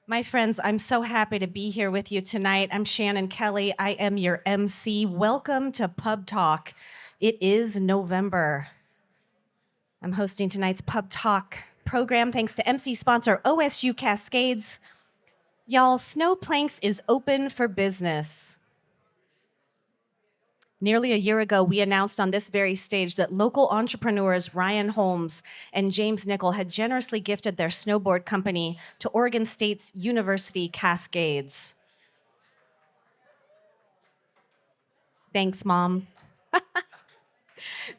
My friends, I'm so happy to be here with you tonight. I'm Shannon Kelly. I am your MC. Welcome to Pub Talk. It is November. I'm hosting tonight's Pub Talk program thanks to MC sponsor OSU Cascades. Y'all, Snowplanks is open for business. Nearly a year ago, we announced on this very stage that local entrepreneurs Ryan Holmes and James Nickel had generously gifted their snowboard company to Oregon State's University Cascades. Thanks, Mom.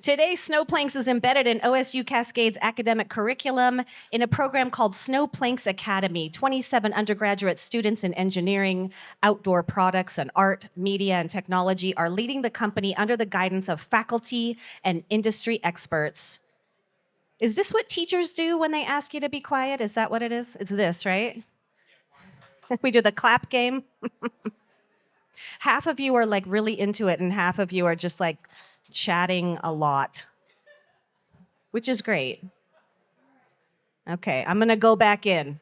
Today, Snowplanks is embedded in OSU Cascades academic curriculum in a program called Snowplanks Academy. 27 undergraduate students in engineering, outdoor products, and art, media, and technology are leading the company under the guidance of faculty and industry experts. Is this what teachers do when they ask you to be quiet? Is that what it is? It's this, right? We do the clap game. Half of you are like really into it, and half of you are just like chatting a lot, which is great. Okay, I'm gonna go back in.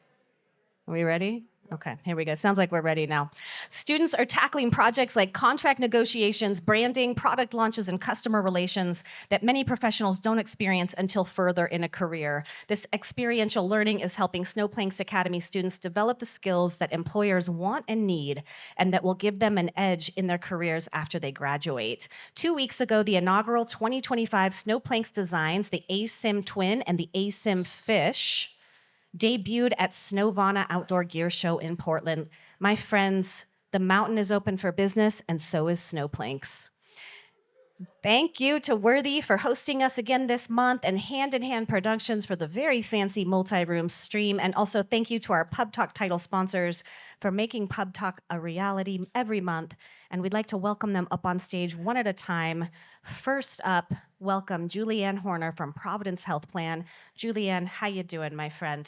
Are we ready? Okay, here we go. Sounds like we're ready now. Students are tackling projects like contract negotiations, branding, product launches, and customer relations that many professionals don't experience until further in a career. This experiential learning is helping Snowplanks Academy students develop the skills that employers want and need, and that will give them an edge in their careers after they graduate. 2 weeks ago, the inaugural 2025 Snowplanks designs, the ASIM Twin and the ASIM Fish, debuted at Snowvana Outdoor Gear Show in Portland. My friends, the mountain is open for business, and so is Snowplanks. Thank you to Worthy for hosting us again this month, and Hand in Hand Productions for the very fancy multi-room stream. And also thank you to our Pub Talk title sponsors for making Pub Talk a reality every month. And we'd like to welcome them up on stage one at a time. First up, welcome Julianne Horner from Providence Health Plan. Julianne, how you doing, my friend?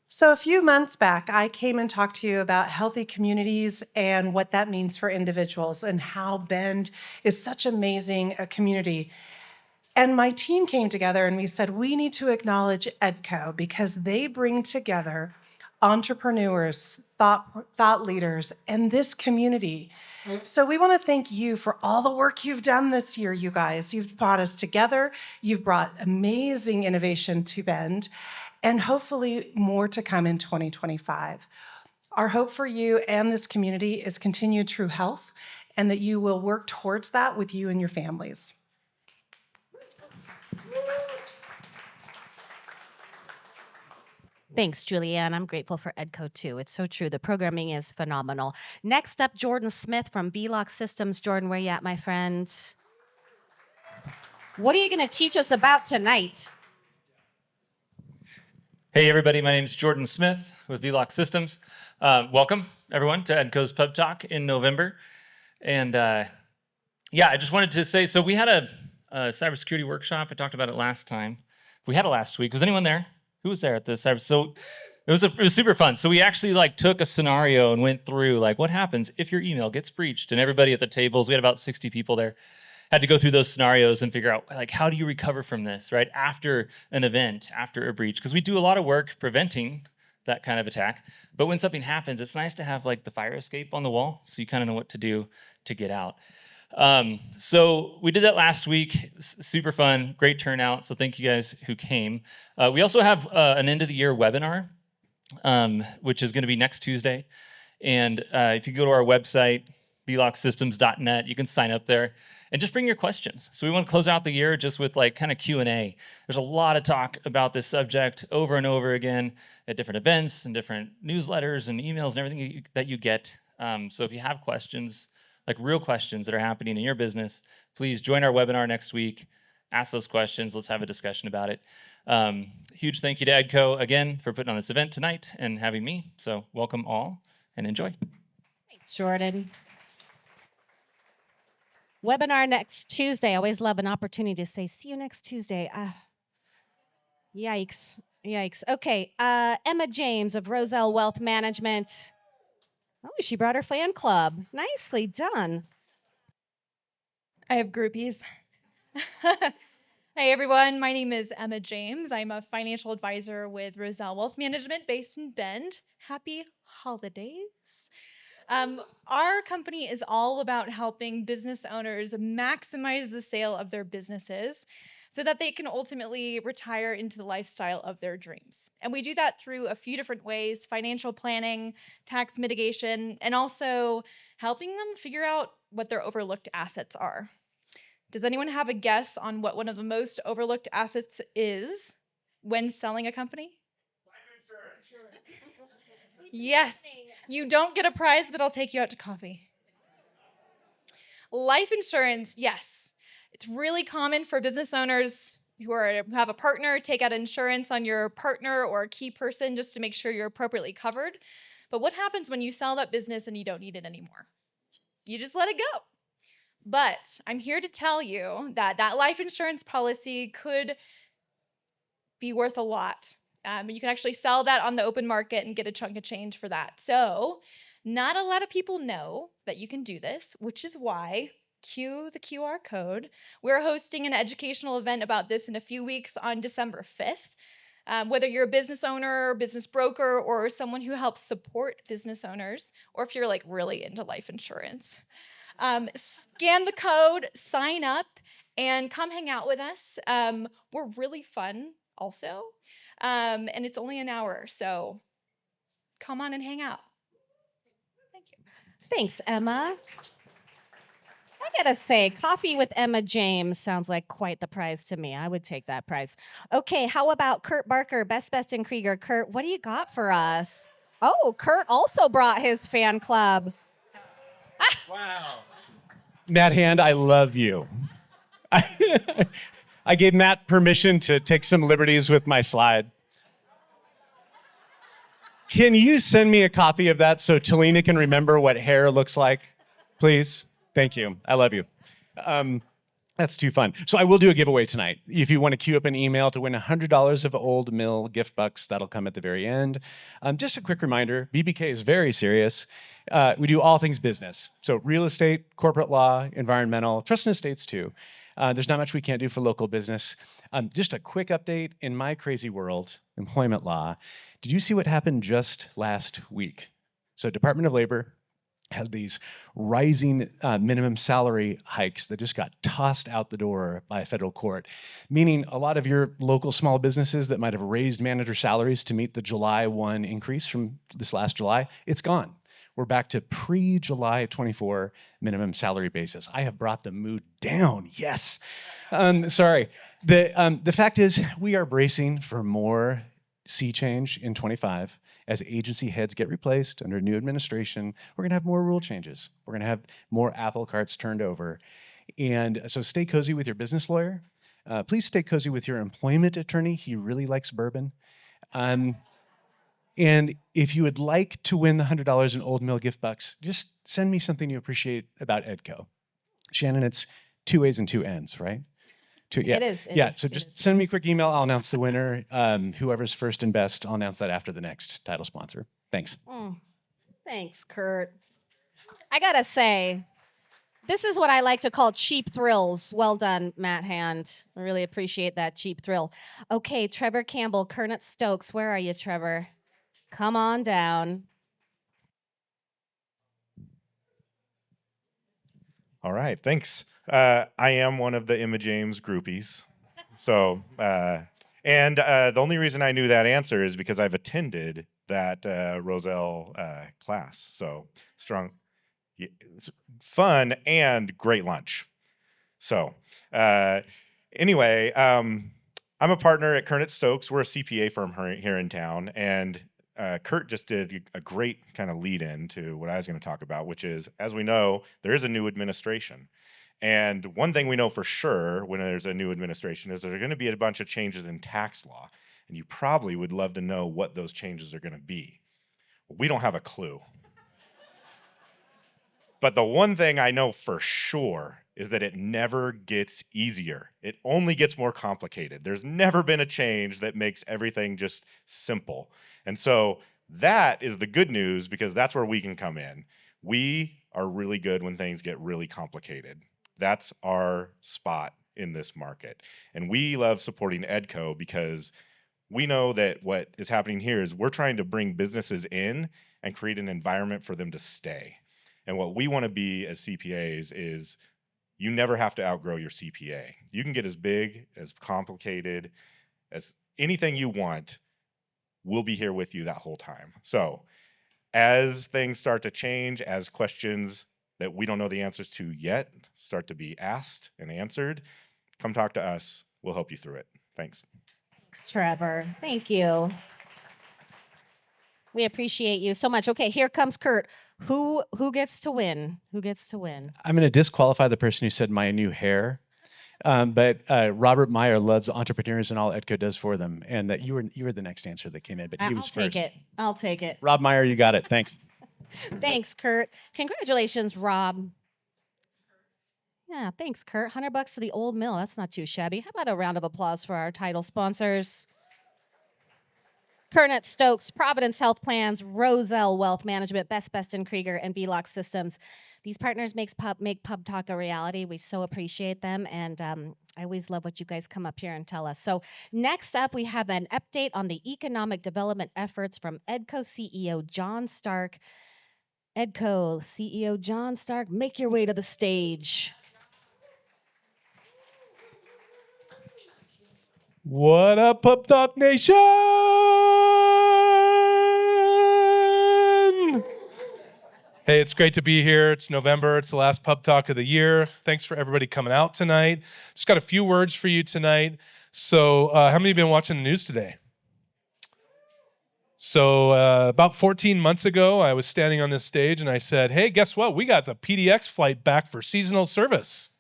So a few months back, I came and talked to you about healthy communities and what that means for individuals and how Bend is such amazing a community. And my team came together and we said, we need to acknowledge EDCO because they bring together entrepreneurs, thought leaders, and this community. So we want to thank you for all the work you've done this year, you guys. You've brought us together. You've brought amazing innovation to Bend, and hopefully more to come in 2025. Our hope for you and this community is continued true health, and that you will work towards that with you and your families. Thanks, Julianne. I'm grateful for EDCO too. It's so true. The programming is phenomenal. Next up, Jordan Smith from VLOC Systems. Jordan, where you at, my friend? What are you going to teach us about tonight? Hey, everybody. My name is Jordan Smith with VLOC Systems. Welcome, everyone, to EDCO's Pub Talk in November. And yeah, I just wanted to say, so we had a cybersecurity workshop. I talked about it last time. We had it last week. Was anyone there? Who was there at the cyber? So it was super fun. So we actually took a scenario and went through what happens if your email gets breached, and everybody at the tables, we had about 60 people there, had to go through those scenarios and figure out how do you recover from this, right? After an event, after a breach, because we do a lot of work preventing that kind of attack. But when something happens, it's nice to have the fire escape on the wall, so you kind of know what to do to get out. So we did that last week. Super fun, great turnout. So thank you guys who came. We also have an end of the year webinar, which is going to be next Tuesday. And if you go to our website, vlocsystems.net, you can sign up there and just bring your questions. So we want to close out the year just with kind of Q&A. There's a lot of talk about this subject over and over again at different events and different newsletters and emails and everything that you get. So if you have questions, real questions that are happening in your business, please join our webinar next week. Ask those questions. Let's have a discussion about it. Huge thank you to EDCO again for putting on this event tonight and having me. So welcome all and enjoy. Thanks, Jordan. Webinar next Tuesday. I always love an opportunity to say, see you next Tuesday. Yikes. Okay, Emma James of Roekel Wealth Management. Oh, she brought her fan club. Nicely done. I have groupies. Hey everyone, my name is Emma James. I'm a financial advisor with Roekel Wealth Management based in Bend. Happy holidays. Our company is all about helping business owners maximize the sale of their businesses so that they can ultimately retire into the lifestyle of their dreams. And we do that through a few different ways: financial planning, tax mitigation, and also helping them figure out what their overlooked assets are. Does anyone have a guess on what one of the most overlooked assets is when selling a company? Yes, you don't get a prize, but I'll take you out to coffee. Life insurance, yes. It's really common for business owners who have a partner take out insurance on your partner or a key person just to make sure you're appropriately covered. But what happens when you sell that business and you don't need it anymore? You just let it go. But I'm here to tell you that that life insurance policy could be worth a lot. You can actually sell that on the open market and get a chunk of change for that. So not a lot of people know that you can do this, which is why, cue the QR code, we're hosting an educational event about this in a few weeks on December 5th. Whether you're a business owner, business broker, or someone who helps support business owners, or if you're like really into life insurance. Scan the code, sign up, and come hang out with us. We're really fun also, and it's only an hour, so come on and hang out. Thank you. Thanks, Emma. I gotta say, coffee with Emma James sounds like quite the prize to me. I would take that prize. Okay, how about Kurt Barker, Best and Krieger? Kurt, what do you got for us? Oh, Kurt also brought his fan club. Wow. Matt Hand, I love you. I gave Matt permission to take some liberties with my slide. Can you send me a copy of that so Talina can remember what hair looks like? Please? Thank you. I love you. That's too fun. So I will do a giveaway tonight. If you want to queue up an email to win $100 of Old Mill gift bucks, that'll come at the very end. Just a quick reminder, BBK is very serious. We do all things business. So real estate, corporate law, environmental, trust and estates too. There's not much we can't do for local business. Just a quick update in my crazy world, employment law. Did you see what happened just last week? So Department of Labor had these rising minimum salary hikes that just got tossed out the door by a federal court, meaning a lot of your local small businesses that might have raised manager salaries to meet the July 1 increase from this last July, it's gone. We're back to pre-July 24 minimum salary basis. I have brought the mood down, yes. Sorry. The fact is, we are bracing for more sea change in 25. As agency heads get replaced under new administration, we're gonna have more rule changes. We're gonna have more apple carts turned over. And so stay cozy with your business lawyer. Please stay cozy with your employment attorney. He really likes bourbon. And if you would like to win the $100 in Old Mill gift bucks, just send me something you appreciate about EDCO. Shannon, it's 2 A's and 2 N's, right? Yeah. It is. So just send me a quick email. I'll announce the winner. Whoever's first and best, I'll announce that after the next title sponsor. Thanks. Thanks, Kurt. I gotta say, this is what I like to call cheap thrills. Well done, Matt Hand. I really appreciate that cheap thrill. Okay, Trevor Campbell, Kernet Stokes. Where are you, Trevor? Come on down. All right, thanks. I am one of the Emma James groupies. So, and the only reason I knew that answer is because I've attended that Roekel class. So strong, it's fun and great lunch. So anyway, I'm a partner at Kernet Stokes. We're a CPA firm here in town, and Kurt just did a great kind of lead in to what I was going to talk about, which is, as we know, there is a new administration. And one thing we know for sure when there's a new administration is there are going to be a bunch of changes in tax law. And you probably would love to know what those changes are going to be. Well, we don't have a clue. But the one thing I know for sure is that it never gets easier. It only gets more complicated. There's never been a change that makes everything just simple. And so that is the good news, because that's where we can come in. We are really good when things get really complicated. That's our spot in this market. And we love supporting EDCO because we know that what is happening here is we're trying to bring businesses in and create an environment for them to stay. And what we want to be as CPAs is you never have to outgrow your CPA. You can get as big, as complicated, as anything you want. We'll be here with you that whole time. So as things start to change, as questions that we don't know the answers to yet start to be asked and answered, come talk to us. We'll help you through it. Thanks. Thanks, Trevor. Thank you. We appreciate you so much. Okay, here comes Kurt. Who gets to win? Who gets to win? I'm going to disqualify the person who said my new hair. But Robert Meyer loves entrepreneurs and all EDCO does for them. And that you were the next answer that came in, but he was first. I'll take it. I'll take it. Rob Meyer, you got it. Thanks. Thanks, Kurt. Congratulations, Rob. Yeah, thanks, Kurt. $100 to the Old Mill. That's not too shabby. How about a round of applause for our title sponsors? Kernet Stokes, Providence Health Plans, Roekel Wealth Management, Best and Krieger, and VLOX Systems. These partners make Pub Talk a reality. We so appreciate them, and I always love what you guys come up here and tell us. So next up, we have an update on the economic development efforts from EDCO CEO John Stark. EDCO CEO John Stark, make your way to the stage. What up, Pub Talk Nation? Hey, it's great to be here. It's November. It's the last Pub Talk of the year. Thanks for everybody coming out tonight. Just got a few words for you tonight. So how many have been watching the news today? So about 14 months ago, I was standing on this stage and I said, hey, guess what? We got the PDX flight back for seasonal service.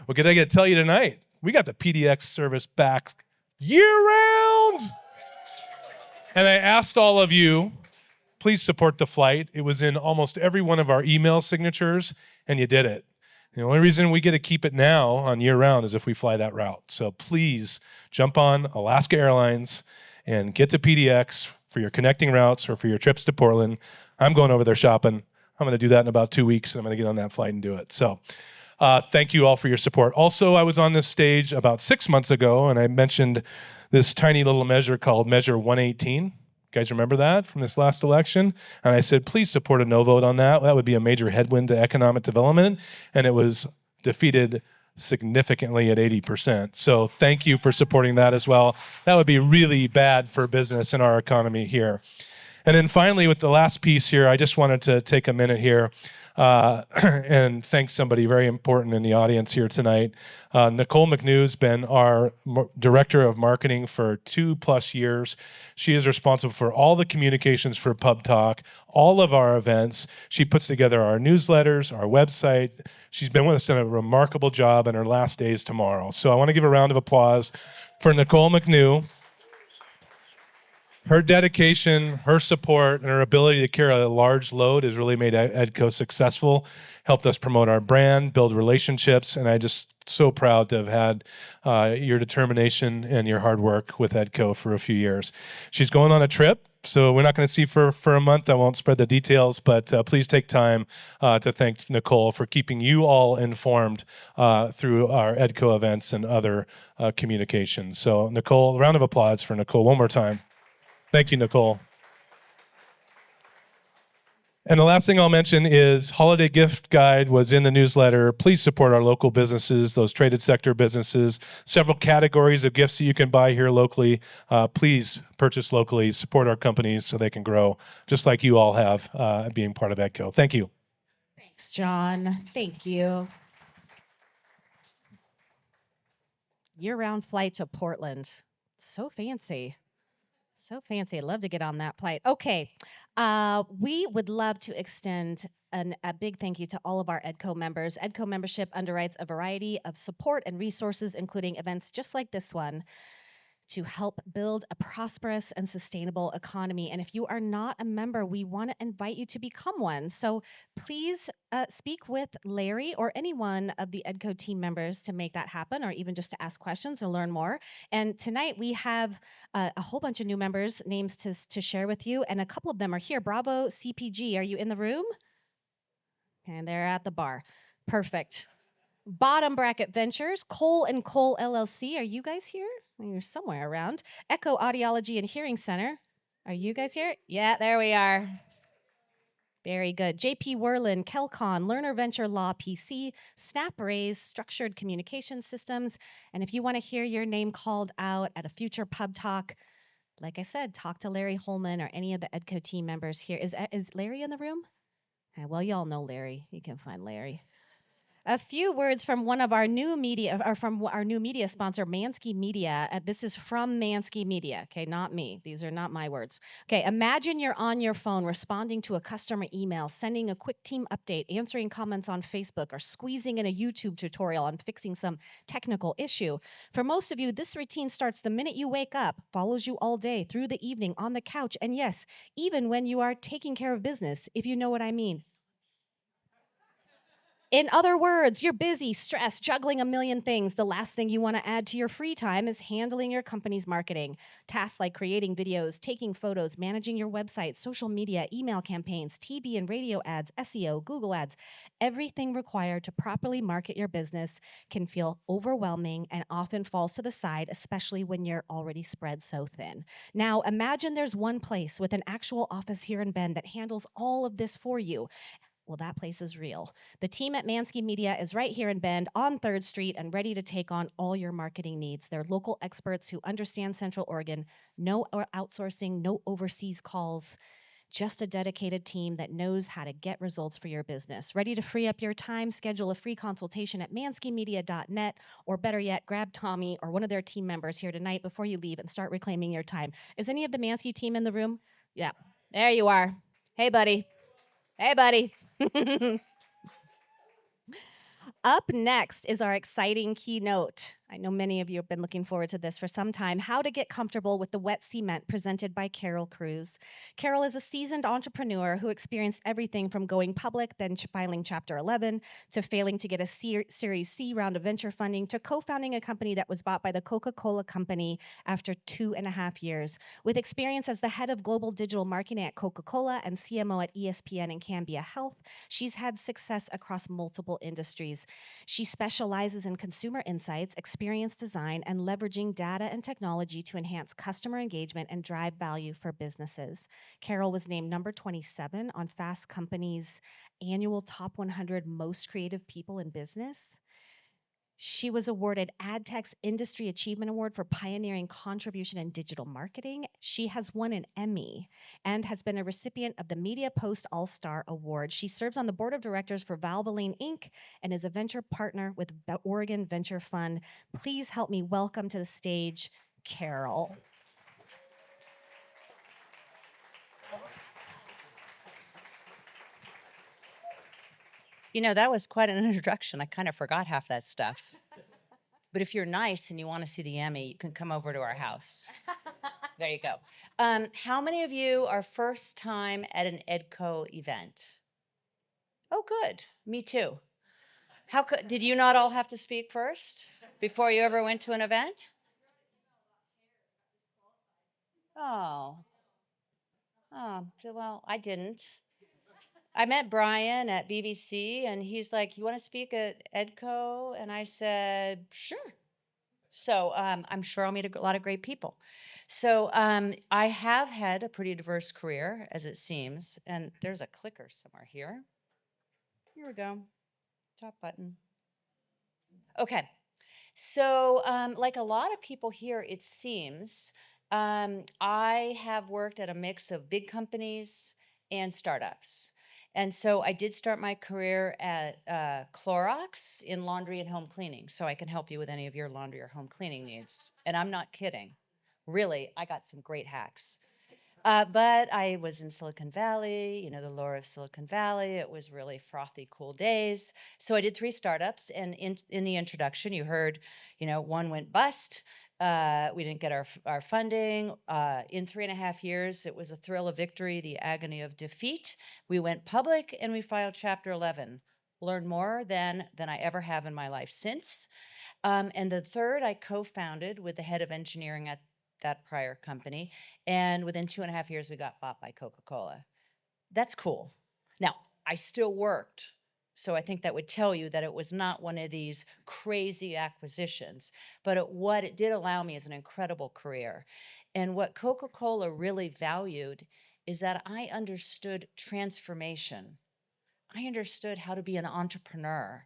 What can I get to tell you tonight? We got the PDX service back year-round. And I asked all of you, please support the flight. It was in almost every one of our email signatures, and you did it. The only reason we get to keep it now on year-round is if we fly that route. So please jump on Alaska Airlines and get to PDX for your connecting routes or for your trips to Portland. I'm going over there shopping. I'm going to do that in about 2 weeks, and I'm going to get on that flight and do it. So thank you all for your support. Also, I was on this stage about 6 months ago, and I mentioned this tiny little measure called Measure 118. You guys remember that from this last election? And I said, please support a no vote on that. That would be a major headwind to economic development. And it was defeated significantly at 80%. So thank you for supporting that as well. That would be really bad for business in our economy here. And then finally, with the last piece here, I just wanted to take a minute here and thank somebody very important in the audience here tonight. Nicole McNew's been our director of marketing for 2+ years. She is responsible for all the communications for Pub Talk, all of our events. She puts together our newsletters, our website. She's been with us, done a remarkable job, and her last day is tomorrow. So I want to give a round of applause for Nicole McNew. Her dedication, her support, and her ability to carry a large load has really made EDCO successful, helped us promote our brand, build relationships, and I'm just so proud to have had your determination and your hard work with EDCO for a few years. She's going on a trip, so we're not going to see her for a month. I won't spread the details, but please take time to thank Nicole for keeping you all informed through our EDCO events and other communications. So Nicole, a round of applause for Nicole one more time. Thank you, Nicole. And the last thing I'll mention is holiday gift guide was in the newsletter. Please support our local businesses, those traded sector businesses. Several categories of gifts that you can buy here locally. Please purchase locally, support our companies so they can grow, just like you all have being part of EDCO. Thank you. Thanks, John. Thank you. Year-round flight to Portland. So fancy. So fancy. I'd love to get on that flight. Okay. We would love to extend a big thank you to all of our EDCO members. EDCO membership underwrites a variety of support and resources, including events just like this one, to help build a prosperous and sustainable economy. And if you are not a member, we want to invite you to become one. So please speak with Larry or any one of the EDCO team members to make that happen, or even just to ask questions and learn more. And tonight we have a whole bunch of new members' names to share with you, and a couple of them are here. Bravo CPG, are you in the room? And they're at the bar. Perfect. Bottom Bracket Ventures, Cole and Cole LLC. Are you guys here? You're somewhere around. Echo Audiology and Hearing Center. Are you guys here? Yeah, there we are. Very good. JP Werlin, Kelcon, Learner Venture Law PC, SnapRaise, Structured Communication Systems. And if you want to hear your name called out at a future pub talk, like I said, talk to Larry Holman or any of the EDCO team members here. Is Larry in the room? Well, y'all know Larry. You can find Larry. A few words from one of our new media, or from our new media sponsor, Mansky Media. This is from Mansky Media, okay, not me. These are not my words. Okay, imagine you're on your phone responding to a customer email, sending a quick team update, answering comments on Facebook, or squeezing in a YouTube tutorial on fixing some technical issue. For most of you, this routine starts the minute you wake up, follows you all day, through the evening, on the couch, and yes, even when you are taking care of business, if you know what I mean. In other words, you're busy, stressed, juggling a million things. The last thing you want to add to your free time is handling your company's marketing. Tasks like creating videos, taking photos, managing your website, social media, email campaigns, TV and radio ads, SEO, Google ads. Everything required to properly market your business can feel overwhelming and often falls to the side, especially when you're already spread so thin. Now, imagine there's one place with an actual office here in Bend that handles all of this for you. Well, that place is real. The team at Mansky Media is right here in Bend on 3rd Street and ready to take on all your marketing needs. They're local experts who understand Central Oregon. No outsourcing, no overseas calls. Just a dedicated team that knows how to get results for your business. Ready to free up your time? Schedule a free consultation at manskymedia.net, or better yet, grab Tommy or one of their team members here tonight before you leave and start reclaiming your time. Is any of the Mansky team in the room? Yeah, there you are. Hey, buddy. Hey, buddy. Up next is our exciting keynote. I know many of you have been looking forward to this for some time. How to get comfortable with the wet cement, presented by Kruse. Carol is a seasoned entrepreneur who experienced everything from going public, then filing Chapter 11, to failing to get a Series C round of venture funding, to co-founding a company that was bought by the Coca-Cola company after 2.5 years. With experience as the head of global digital marketing at Coca-Cola and CMO at ESPN and Cambia Health, she's had success across multiple industries. She specializes in consumer insights, experience design, and leveraging data and technology to enhance customer engagement and drive value for businesses. Carol was named number 27 on Fast Company's annual Top 100 Most Creative People in Business. She was awarded AdTech's Industry Achievement Award for pioneering contribution in digital marketing. She has won an Emmy and has been a recipient of the Media Post All-Star Award. She serves on the board of directors for Valvoline Inc. and is a venture partner with the Oregon Venture Fund. Please help me welcome to the stage, Carol. You know, that was quite an introduction. I kind of forgot half that stuff. But if you're nice and you want to see the Emmy, you can come over to our house. There you go. How many of you are first time at an EDCO event? Oh, good. Me too. Did you not all have to speak first before you ever went to an event? Oh, well, I didn't. I met Brian at BBC, and he's like, "You want to speak at EDCO?" And I said, "Sure." So I'm sure I'll meet a lot of great people. So I have had a pretty diverse career, as it seems. And there's a clicker somewhere here. Here we go. Top button. Okay. So like a lot of people here, it seems, I have worked at a mix of big companies and startups. And so I did start my career at Clorox in laundry and home cleaning, so I can help you with any of your laundry or home cleaning needs. And I'm not kidding. Really, I got some great hacks. But I was in Silicon Valley, you know, the lure of Silicon Valley. It was really frothy, cool days. So I did 3 startups. And in the introduction, you heard, you know, one went bust. We didn't get our funding. In 3.5 years, it was a thrill of victory, the agony of defeat. We went public and we filed Chapter 11. Learned more than I ever have in my life since. And the third, I co-founded with the head of engineering at that prior company. And within 2.5 years, we got bought by Coca-Cola. That's cool. Now, I still worked So I think that would tell you that it was not one of these crazy acquisitions, but what it did allow me is an incredible career. And what Coca-Cola really valued is that I understood transformation. I understood how to be an entrepreneur,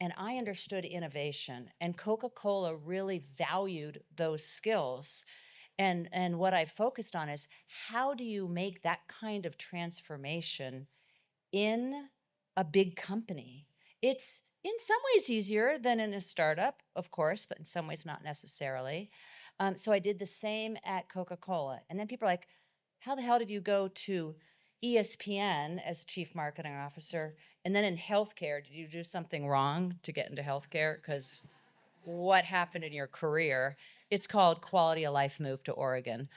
and I understood innovation. And Coca-Cola really valued those skills. And what I focused on is, how do you make that kind of transformation in a big company? It's in some ways easier than in a startup, of course, but in some ways not necessarily. So I did the same at Coca-Cola. And then people are like, how the hell did you go to ESPN as chief marketing officer? And then in healthcare, did you do something wrong to get into healthcare? Because what happened in your career? It's called quality of life move to Oregon.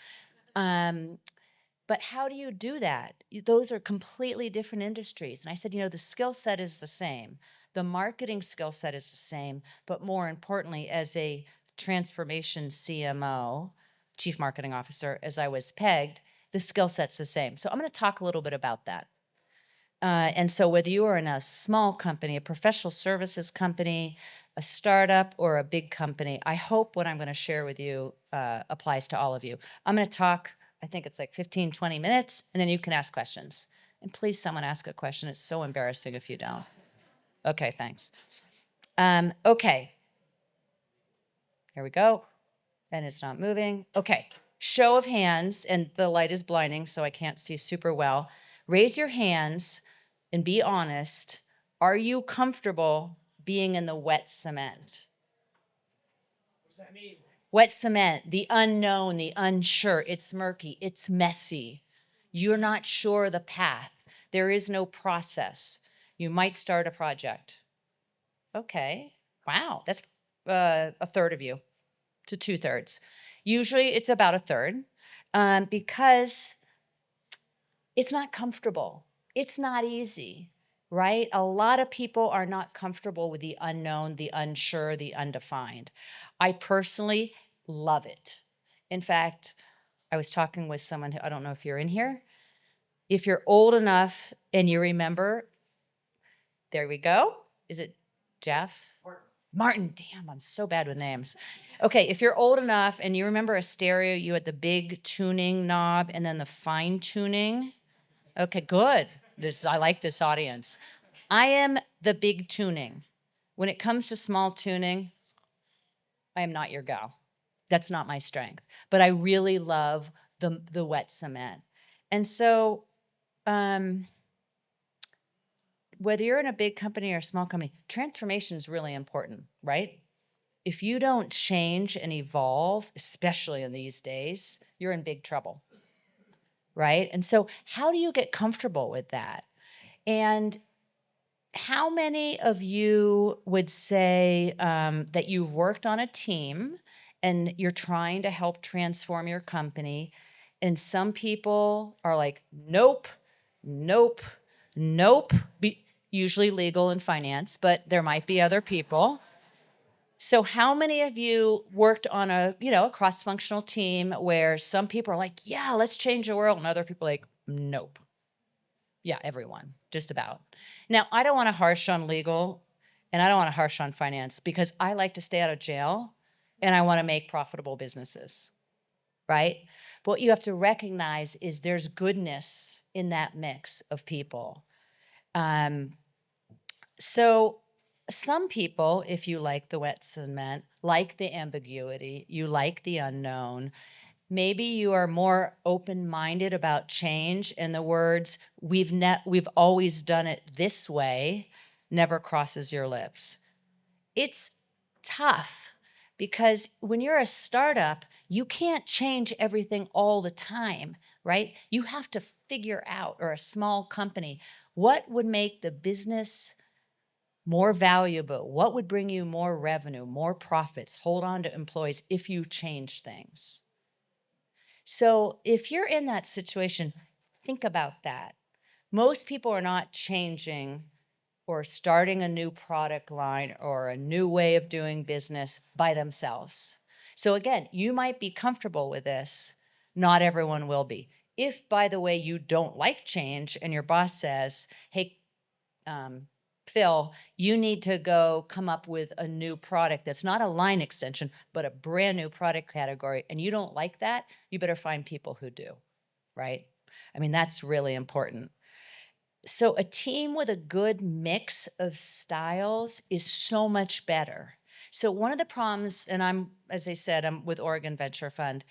But how do you do that? Those are completely different industries. And I said, the skill set is the same. The marketing skill set is the same. But more importantly, as a transformation CMO, chief marketing officer, as I was pegged, the skill set's the same. So I'm going to talk a little bit about that. And so whether you are in a small company, a professional services company, a startup, or a big company, I hope what I'm going to share with you applies to all of you. I'm going to talk, I think it's like 15, 20 minutes, and then you can ask questions. And please, someone ask a question. It's so embarrassing if you don't. Okay, thanks. Okay. Here we go. And it's not moving. Okay. Show of hands, and the light is blinding, so I can't see super well. Raise your hands and be honest. Are you comfortable being in the wet cement? What does that mean? Wet cement, the unknown, the unsure. It's murky. It's messy. You're not sure the path. There is no process. You might start a project. Okay. Wow. That's a third of you to 2/3. Usually it's about a third because it's not comfortable. It's not easy, right? A lot of people are not comfortable with the unknown, the unsure, the undefined. I personally love it. In fact, I was talking with someone who, I don't know if you're in here. If you're old enough and you remember, there we go. Is it Jeff? Martin, damn, I'm so bad with names. Okay, if you're old enough and you remember a stereo, you had the big tuning knob and then the fine tuning. Okay, good. I like this audience. I am the big tuning. When it comes to small tuning, I am not your gal. That's not my strength. But I really love the wet cement. And so whether you're in a big company or a small company, transformation is really important, right? If you don't change and evolve, especially in these days, you're in big trouble, right? And so how do you get comfortable with that? And how many of you would say that you've worked on a team and you're trying to help transform your company, and some people are like, nope, nope, nope, usually legal and finance, but there might be other people. So how many of you worked on a cross-functional team where some people are like, yeah, let's change the world, and other people are like, nope. Yeah, everyone, just about. Now, I don't want to harsh on legal and I don't want to harsh on finance because I like to stay out of jail and I want to make profitable businesses, right? But what you have to recognize is there's goodness in that mix of people. So some people, if you like the wet cement, like the ambiguity, you like the unknown, maybe you are more open-minded about change, and the words, we've always done it this way, never crosses your lips. It's tough because when you're a startup, you can't change everything all the time, right? You have to figure out, or a small company, what would make the business more valuable? What would bring you more revenue, more profits, hold on to employees if you change things? So if you're in that situation, think about that. Most people are not changing or starting a new product line or a new way of doing business by themselves. So again, you might be comfortable with this. Not everyone will be. If, by the way, you don't like change and your boss says, hey, Phil, you need to go come up with a new product that's not a line extension, but a brand new product category, and you don't like that, you better find people who do, right? I mean, that's really important. So a team with a good mix of styles is so much better. So one of the problems, and as I said, I'm with Oregon Venture Fund,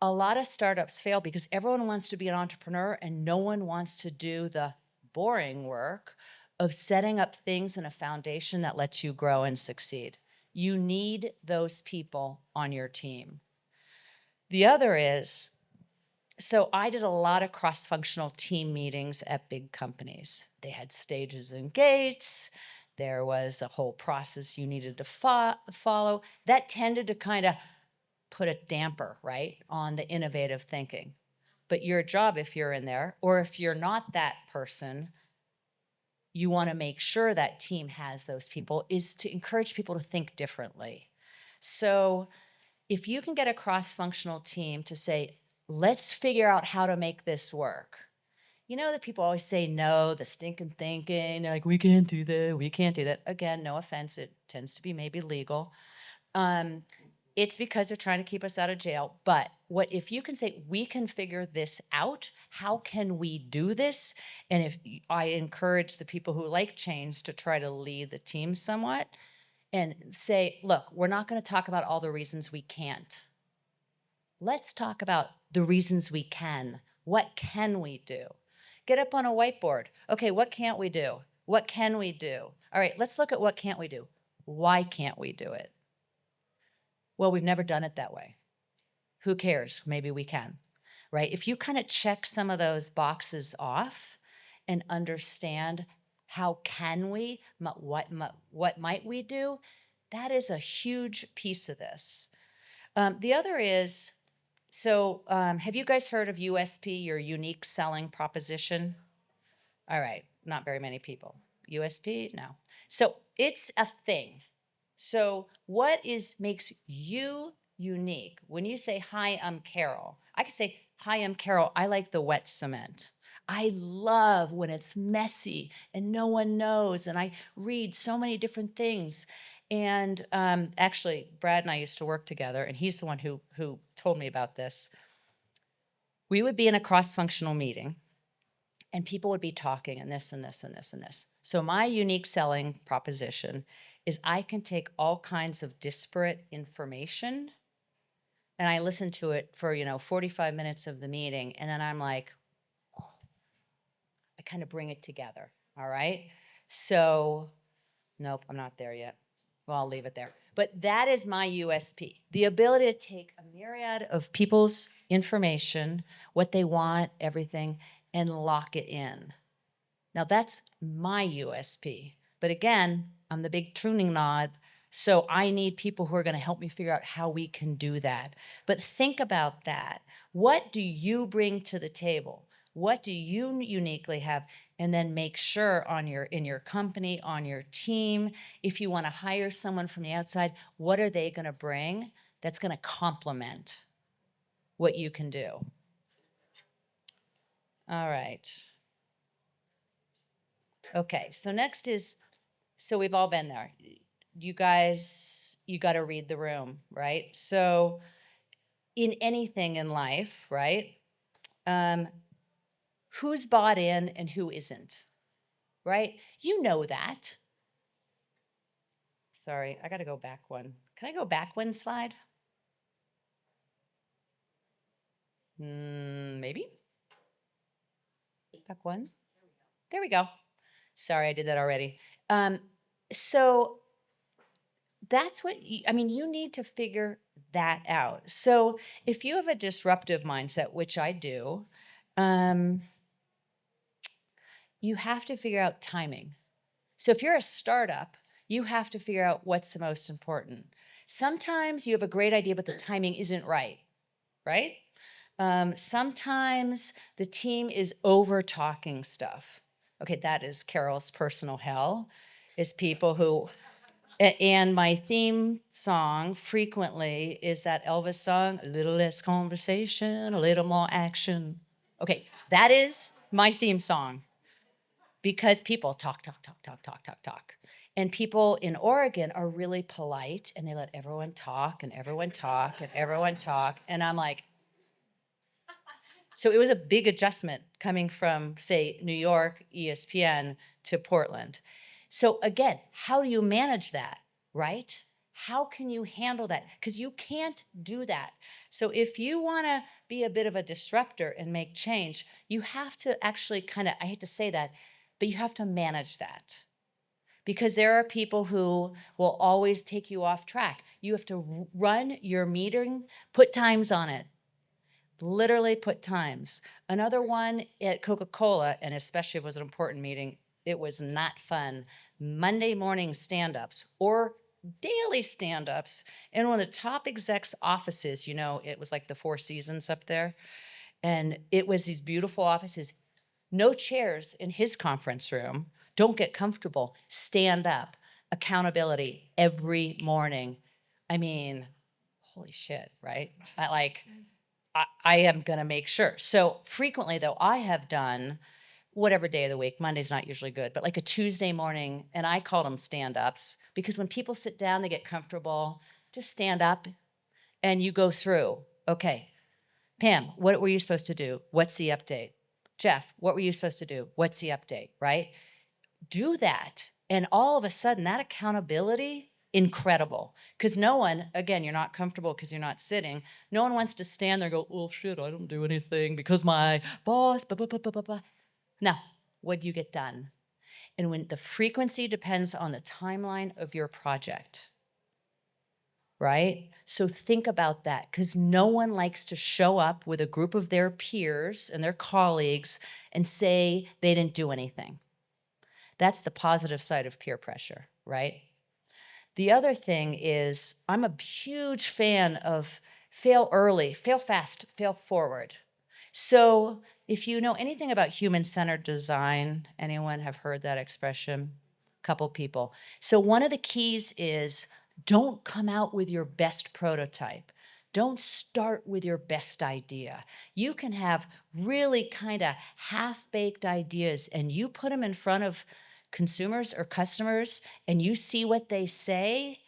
a lot of startups fail because everyone wants to be an entrepreneur and no one wants to do the boring work of setting up things in a foundation that lets you grow and succeed. You need those people on your team. The other is, so I did a lot of cross-functional team meetings at big companies. They had stages and gates. There was a whole process you needed to follow. That tended to kind of put a damper, right, on the innovative thinking. But your job, if you're in there, or if you're not that person, you want to make sure that team has those people, is to encourage people to think differently. So if you can get a cross-functional team to say, let's figure out how to make this work. You know that people always say no, the stinking thinking, they're like, we can't do that, we can't do that. Again, no offense, it tends to be maybe legal. It's because they're trying to keep us out of jail. But what if you can say, we can figure this out, how can we do this? And if I encourage the people who like change to try to lead the team somewhat and say, look, we're not going to talk about all the reasons we can't. Let's talk about the reasons we can. What can we do? Get up on a whiteboard. Okay, what can't we do? What can we do? All right, let's look at what can't we do. Why can't we do it? Well, we've never done it that way. Who cares? Maybe we can, right? If you kind of check some of those boxes off and understand how can we, what might we do, that is a huge piece of this. The other is, so have you guys heard of USP, your unique selling proposition? All right, not very many people. USP? No. So it's a thing. So what makes you unique? When you say, hi, I'm Carol, I could say, hi, I'm Carol, I like the wet cement. I love when it's messy and no one knows, and I read so many different things. And actually, Brad and I used to work together, and he's the one who told me about this. We would be in a cross-functional meeting, and people would be talking and this and this and this and this. So my unique selling proposition is I can take all kinds of disparate information and I listen to it for, 45 minutes of the meeting. And then I'm like, oh, I kind of bring it together. All right. So nope, I'm not there yet. Well, I'll leave it there. But that is my USP, the ability to take a myriad of people's information, what they want, everything, and lock it in. Now that's my USP. But again, I'm the big tuning knob, so I need people who are going to help me figure out how we can do that. But think about that. What do you bring to the table? What do you uniquely have? And then make sure in your company, on your team, if you want to hire someone from the outside, what are they going to bring that's going to complement what you can do? All right. Okay, so next is, so we've all been there. You guys, you got to read the room, right? So in anything in life, right? Who's bought in and who isn't, right? You know that. Sorry, I got to go back one. Can I go back one slide? Maybe. Back one. There we go. Sorry, I did that already. So that's what, you need to figure that out. So if you have a disruptive mindset, which I do, you have to figure out timing. So if you're a startup, you have to figure out what's the most important. Sometimes you have a great idea, but the timing isn't right, right? Sometimes the team is over-talking stuff. Okay, that is Carol's personal hell, is people who, and my theme song frequently is that Elvis song, a little less conversation, a little more action. Okay, that is my theme song. because people talk, talk, talk, talk, talk, talk, talk. And people in Oregon are really polite and they let everyone talk and everyone talk and everyone talk. And I'm like, so it was a big adjustment coming from, say, New York, ESPN to Portland. So again, how do you manage that, right? How can you handle that? Because you can't do that. So if you want to be a bit of a disruptor and make change, you have to actually kind of, I hate to say that, but you have to manage that. Because there are people who will always take you off track. You have to run your meeting, put times on it. Literally put times. Another one at Coca-Cola, and especially if it was an important meeting, it was not fun. Monday morning stand-ups or daily stand-ups in one of the top execs' offices. You know, it was like the Four Seasons up there. And it was these beautiful offices. No chairs in his conference room. Don't get comfortable. Stand up. Accountability every morning. I mean, holy shit, right? I am going to make sure. So frequently, though, I have done whatever day of the week. Monday's not usually good, but like a Tuesday morning, and I call them stand-ups because when people sit down, they get comfortable. Just stand up and you go through. Okay, Pam, what were you supposed to do? What's the update? Jeff, what were you supposed to do? What's the update, right? Do that. And all of a sudden, that accountability, incredible. Because no one, again, you're not comfortable because you're not sitting. No one wants to stand there and go, well, shit, I don't do anything because my boss, blah, blah, blah, blah, blah, blah. No, what do you get done? And when the frequency depends on the timeline of your project, right? So think about that because no one likes to show up with a group of their peers and their colleagues and say they didn't do anything. That's the positive side of peer pressure, right? The other thing is I'm a huge fan of fail early, fail fast, fail forward. So if you know anything about human-centered design, anyone have heard that expression? A couple people. So one of the keys is don't come out with your best prototype. Don't start with your best idea. You can have really kind of half-baked ideas and you put them in front of consumers or customers and you see what they say.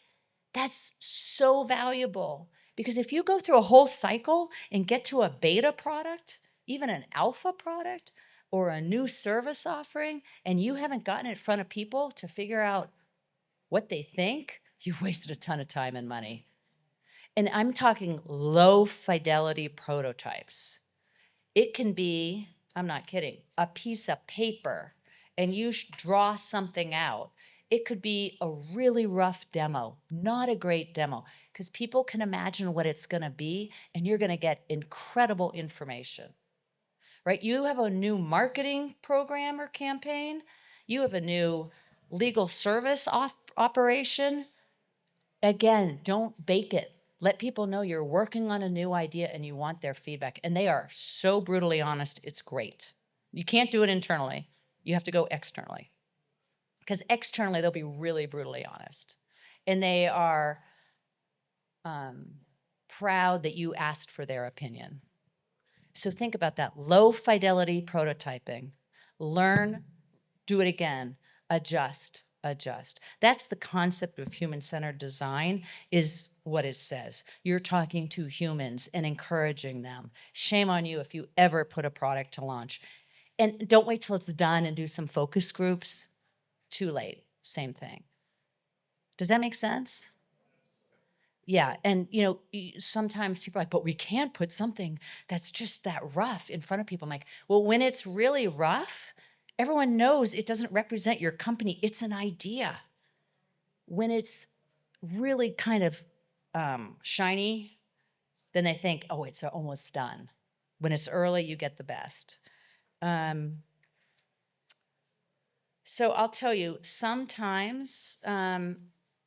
That's so valuable because if you go through a whole cycle and get to a beta product, even an alpha product or a new service offering, and you haven't gotten it in front of people to figure out what they think, you've wasted a ton of time and money. And I'm talking low fidelity prototypes. It can be, I'm not kidding, a piece of paper and you draw something out. It could be a really rough demo, not a great demo, because people can imagine what it's going to be and you're going to get incredible information, right? You have a new marketing program or campaign. You have a new legal service operation. Again, don't bake it. Let people know you're working on a new idea and you want their feedback. And they are so brutally honest, it's great. You can't do it internally. You have to go externally. Because externally, they'll be really brutally honest. And they are proud that you asked for their opinion. So think about that. Low fidelity prototyping. Learn, do it again, adjust. That's the concept of human-centered design is what it says. You're talking to humans and encouraging them. Shame on you if you ever put a product to launch. And don't wait till it's done and do some focus groups. Too late, same thing. Does that make sense? Yeah, and you know, sometimes people are like, but we can't put something that's just that rough in front of people. I'm like, well, when it's really rough, everyone knows it doesn't represent your company. It's an idea. When it's really kind of shiny, then they think, oh, it's almost done. When it's early, you get the best. So I'll tell you, sometimes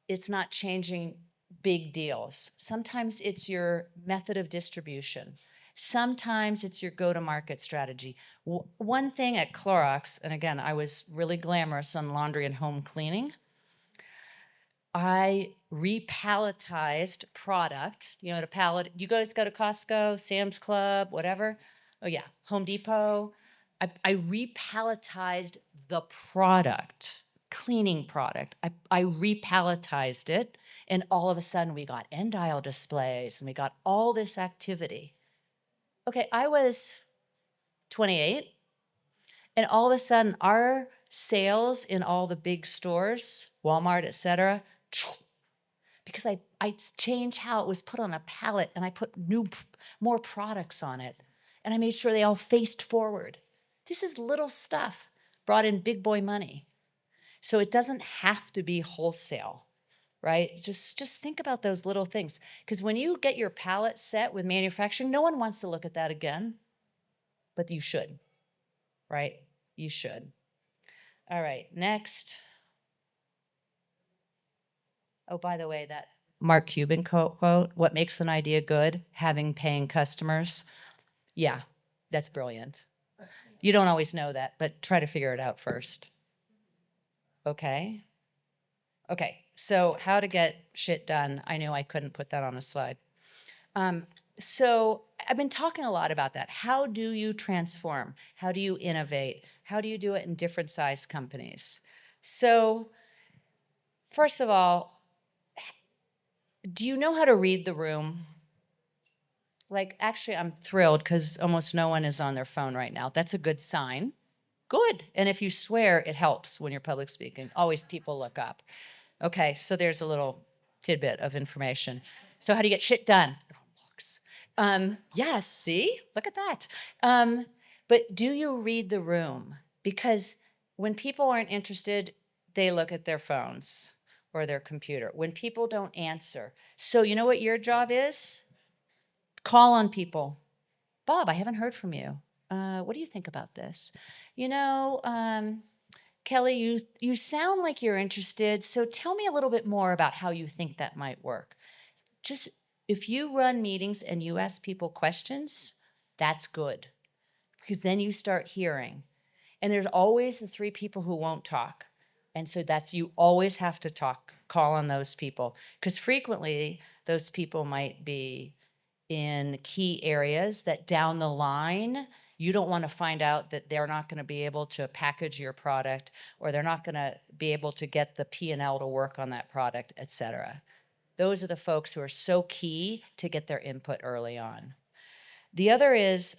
it's not changing big deals. Sometimes it's your method of distribution. Sometimes it's your go-to-market strategy. One thing at Clorox, and again, I was really glamorous on laundry and home cleaning. I repalletized product, you know, to pallet. Do you guys go to Costco, Sam's Club, whatever? Oh yeah, Home Depot. I repalletized the product, cleaning product. I repalletized it, and all of a sudden we got end aisle displays and we got all this activity. Okay, I was 28, and all of a sudden our sales in all the big stores, Walmart, et cetera, because I changed how it was put on a pallet, and I put more products on it, and I made sure they all faced forward. This is little stuff, brought in big boy money. So it doesn't have to be wholesale, right? Just think about those little things. Because when you get your palette set with manufacturing, no one wants to look at that again, but you should, right? You should. All right, next. Oh, by the way, that Mark Cuban quote, what makes an idea good? Having paying customers. Yeah, that's brilliant. You don't always know that, but try to figure it out first. Okay. Okay, so how to get shit done. I knew I couldn't put that on a slide. So I've been talking a lot about that. How do you transform? How do you innovate? How do you do it in different size companies? So first of all, do you know how to read the room? Like, actually, I'm thrilled because almost no one is on their phone right now. That's a good sign. Good. And if you swear, it helps when you're public speaking. Always people look up. Okay, so there's a little tidbit of information. So how do you get shit done? Everyone looks. Yes, see? Look at that. But do you read the room? Because when people aren't interested, they look at their phones or their computer. When people don't answer. So you know what your job is? Call on people. Bob, I haven't heard from you. What do you think about this? You know, Kelly, you sound like you're interested, so tell me a little bit more about how you think that might work. Just if you run meetings and you ask people questions, that's good, because then you start hearing. And there's always the 3 people who won't talk. And so you always have to talk, call on those people, because frequently those people might be in key areas that down the line, you don't want to find out that they're not going to be able to package your product, or they're not going to be able to get the P&L to work on that product, et cetera. Those are the folks who are so key to get their input early on. The other is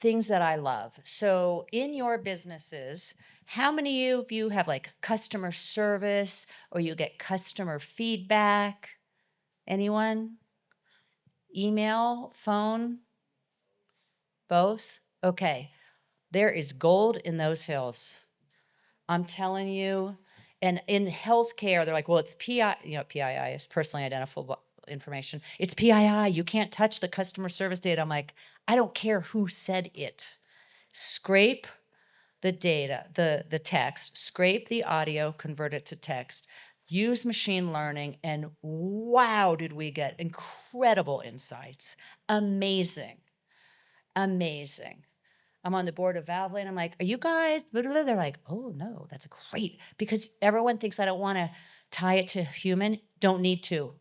things that I love. So in your businesses, how many of you have like customer service, or you get customer feedback? Anyone? Email, phone, both? Okay. There is gold in those hills. I'm telling you. And in healthcare, they're like, well, it's PII is personally identifiable information. It's PII. You can't touch the customer service data. I'm like, I don't care who said it. Scrape the data, the text, scrape the audio, convert it to text. Use machine learning, and wow, did we get incredible insights. Amazing. Amazing. I'm on the board of Valvoline. I'm like, are you guys, blah, blah, blah. They're like, oh no, that's great. Because everyone thinks I don't want to tie it to human. Don't need to.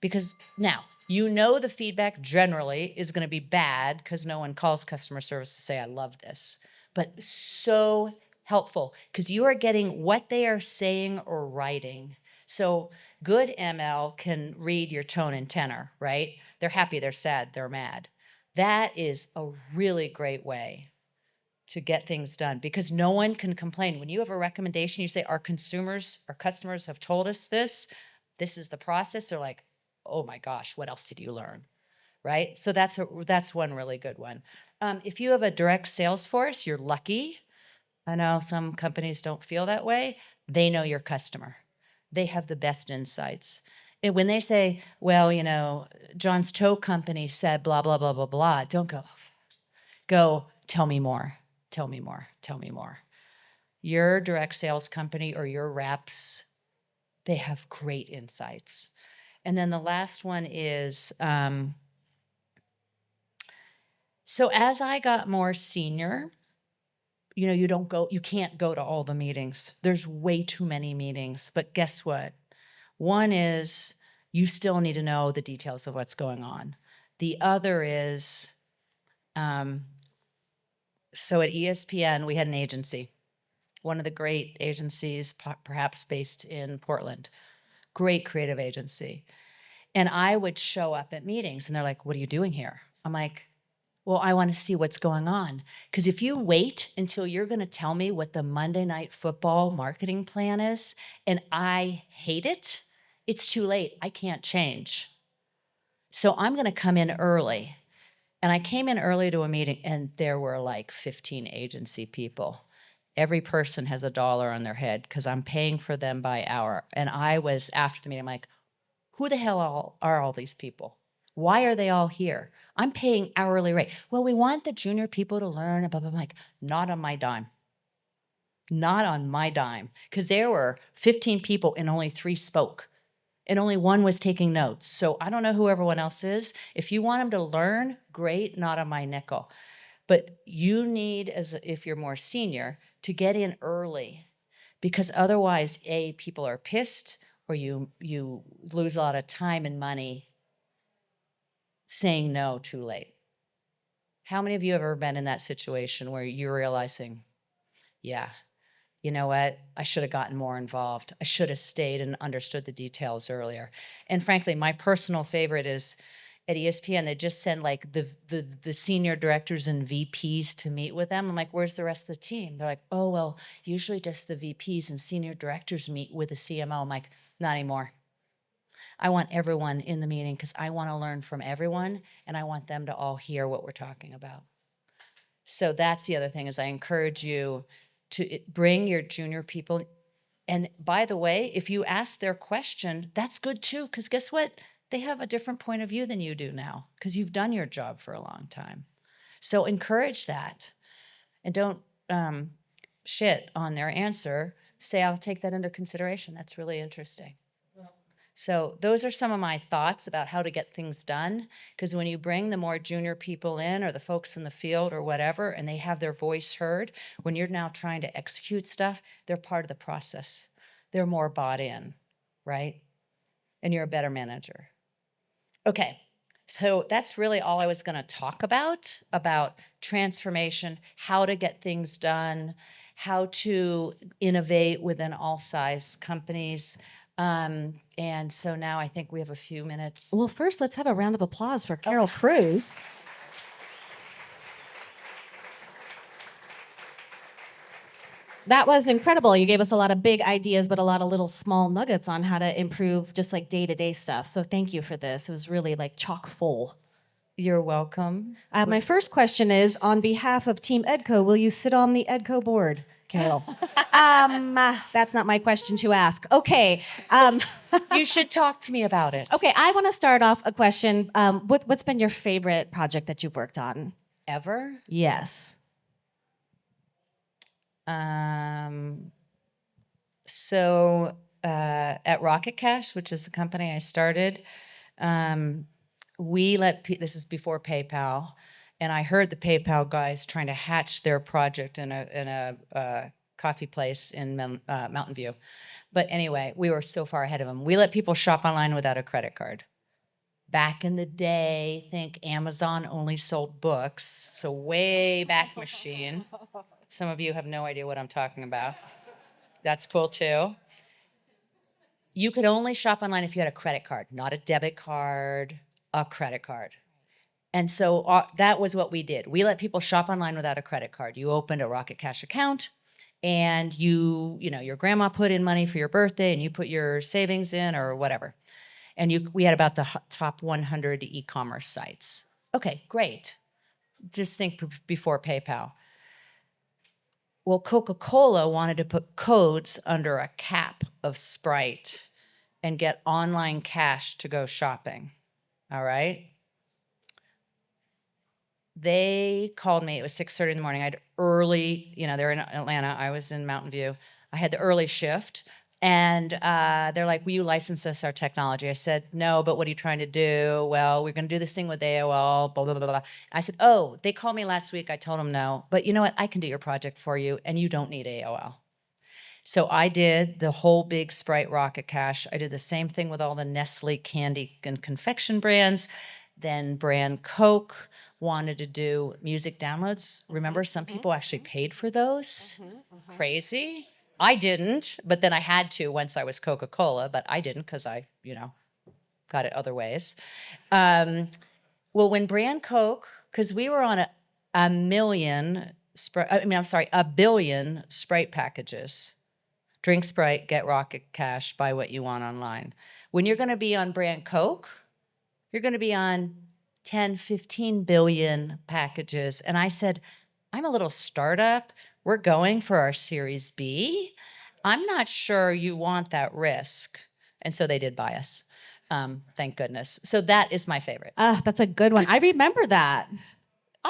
Because now, you know the feedback generally is going to be bad because no one calls customer service to say, I love this. But so helpful because you are getting what they are saying or writing. So good ML can read your tone and tenor, right? They're happy, they're sad, they're mad. That is a really great way to get things done because no one can complain. When you have a recommendation, you say, our customers have told us this is the process. They're like, oh my gosh, what else did you learn? Right? So that's one really good one. If you have a direct sales force, you're lucky. I know some companies don't feel that way. They know your customer. They have the best insights. And when they say, well, you know, John's tow company said blah, blah, blah, blah, blah, don't go, tell me more, tell me more, tell me more. Your direct sales company or your reps, they have great insights. And then the last one is, so as I got more senior, you know, you can't go to all the meetings. There's way too many meetings. But guess what? One is you still need to know the details of what's going on. The other is So at ESPN, we had an agency, one of the great agencies, perhaps based in Portland, great creative agency. And I would show up at meetings and they're like, what are you doing here? I'm like, well, I want to see what's going on. Because if you wait until you're going to tell me what the Monday Night Football marketing plan is, and I hate it, it's too late. I can't change. So I'm going to come in early. And I came in early to a meeting, and there were like 15 agency people. Every person has $1 on their head because I'm paying for them by hour. And I was, after the meeting, I'm like, who the hell are all these people? Why are they all here? I'm paying hourly rate. Well, we want the junior people to learn. Blah, blah, blah. I'm like, not on my dime. Not on my dime. Because there were 15 people and only 3 spoke. And only 1 was taking notes. So I don't know who everyone else is. If you want them to learn, great, not on my nickel. But you need, if you're more senior, to get in early. Because otherwise, A, people are pissed, or you lose a lot of time and money saying no too late. How many of you have ever been in that situation where you're realizing, yeah, you know what? I should have gotten more involved. I should have stayed and understood the details earlier. And frankly, my personal favorite is at ESPN, they just send like the senior directors and VPs to meet with them. I'm like, where's the rest of the team? They're like, oh, well, usually just the VPs and senior directors meet with the CMO. I'm like, not anymore. I want everyone in the meeting because I want to learn from everyone and I want them to all hear what we're talking about. So that's the other thing is I encourage you to bring your junior people. And by the way, if you ask their question, that's good too, because guess what? They have a different point of view than you do now because you've done your job for a long time. So encourage that and don't shit on their answer. Say, I'll take that into consideration. That's really interesting. So those are some of my thoughts about how to get things done. Because when you bring the more junior people in or the folks in the field or whatever, and they have their voice heard, when you're now trying to execute stuff, they're part of the process. They're more bought in, right? And you're a better manager. Okay, so that's really all I was going to talk about transformation, how to get things done, how to innovate within all size companies. And so now I think we have a few minutes. Well, first, let's have a round of applause for Carol Kruse. That was incredible. You gave us a lot of big ideas, but a lot of little small nuggets on how to improve just like day-to-day stuff. So thank you for this. It was really like chock full. You're welcome. My first question is, on behalf of Team EDCO, will you sit on the EDCO board, Carol? That's not my question to ask. Okay. You should talk to me about it. Okay, I want to start off a question. What's been your favorite project that you've worked on? Ever? Yes. So at Rocket Cash, which is the company I started, we let, this is before PayPal, and I heard the PayPal guys trying to hatch their project in a coffee place in Mountain View. But anyway, we were so far ahead of them. We let people shop online without a credit card. Back in the day, think Amazon only sold books, so way back machine. Some of you have no idea what I'm talking about. That's cool too. You could only shop online if you had a credit card, not a debit card, a credit card. And so that was what we did. We let people shop online without a credit card. You opened a Rocket Cash account and you know, your grandma put in money for your birthday and you put your savings in or whatever. And we had about the top 100 e-commerce sites. Okay, great. Just think before PayPal. Well, Coca-Cola wanted to put codes under a cap of Sprite and get online cash to go shopping. All right? They called me. It was 6:30 in the morning. I had early, you know, they're in Atlanta. I was in Mountain View. I had the early shift. And they're like, will you license us our technology? I said, no, but what are you trying to do? Well, we're going to do this thing with AOL, blah, blah, blah, blah. I said, oh, they called me last week. I told them no. But you know what? I can do your project for you, and you don't need AOL. So I did the whole big Sprite Rocket Cash. I did the same thing with all the Nestle candy and confection brands. Then brand Coke wanted to do music downloads. Remember, some people actually paid for those. Crazy. I didn't, but then I had to once I was Coca-Cola, but I didn't because I, got it other ways. Well, when brand Coke, because we were on a billion Sprite packages. Drink Sprite, get Rocket Cash, buy what you want online. When you're going to be on brand Coke, you're going to be on 10, 15 billion packages. And I said, I'm a little startup. We're going for our Series B. I'm not sure you want that risk. And so they did buy us. Thank goodness. So that is my favorite. That's a good one. I remember that.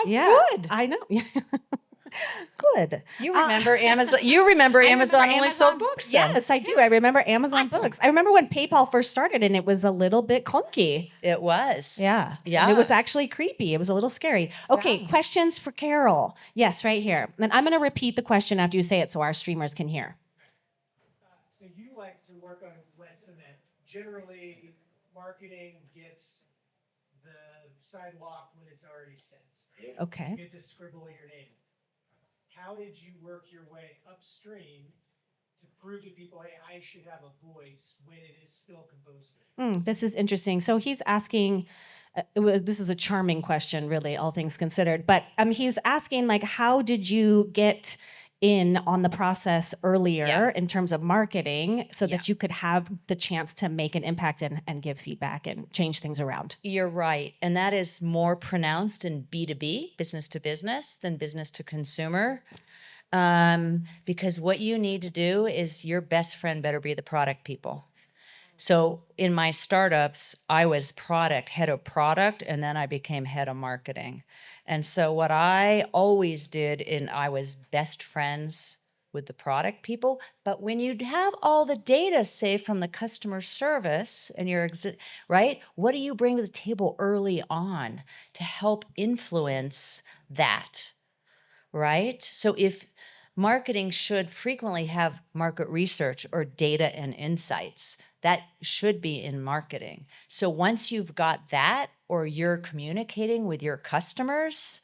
Good. I know. Good. You remember Amazon? You remember Amazon only sold books? Then. Yes, I do. I remember Amazon books. I remember when PayPal first started, and it was a little bit clunky. It was. Yeah. Yeah. And it was actually creepy. It was a little scary. Okay, questions for Carol. Yes, right here. And I'm going to repeat the question after you say it so our streamers can hear. So you like to work on wet cement. Generally, marketing gets the sidewalk when it's already set. Okay. You get to scribble your name. How did you work your way upstream to prove to people, hey, I should have a voice when it is still composable? This is interesting. So he's asking, this is a charming question, really, all things considered. But he's asking, like, how did you get in on the process earlier in terms of marketing so that you could have the chance to make an impact and give feedback and change things around? You're right. And that is more pronounced in B2B, business to business, than business to consumer. Because what you need to do is your best friend better be the product people. So in my startups, I was head of product, and then I became head of marketing. And so what I always did, I was best friends with the product people, but when you have all the data, say from the customer service and right, what do you bring to the table early on to help influence that, right? So if marketing should frequently have market research or data and insights, that should be in marketing. So once you've got that, or you're communicating with your customers,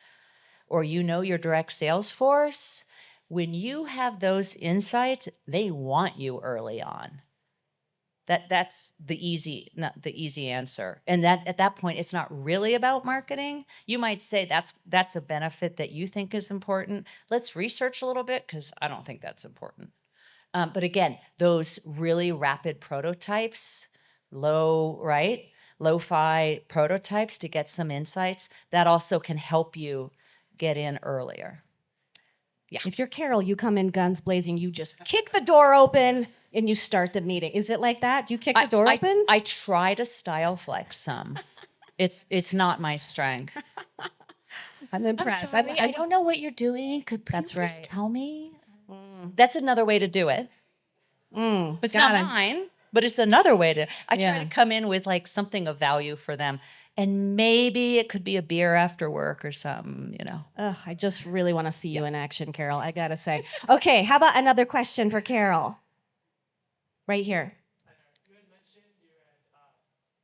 or your direct sales force, when you have those insights, they want you early on. That's the easy answer. And that at that point, it's not really about marketing. You might say that's a benefit that you think is important. Let's research a little bit because I don't think that's important. But again, those really rapid prototypes, lo-fi prototypes to get some insights, that also can help you get in earlier. Yeah. If you're Carol, you come in guns blazing, you just kick the door open and you start the meeting. Is it like that? Do you kick the door open? I try to style flex some. It's not my strength. I'm impressed. I'm sorry, I don't know what you're doing. Could That's please right. tell me? That's another way to do it. It's not mine, but it's another way to. I try to come in with like something of value for them. And maybe it could be a beer after work or something, Ugh, I just really want to see you in action, Carol, I gotta say. Okay, how about another question for Carol? Right here. You had mentioned you had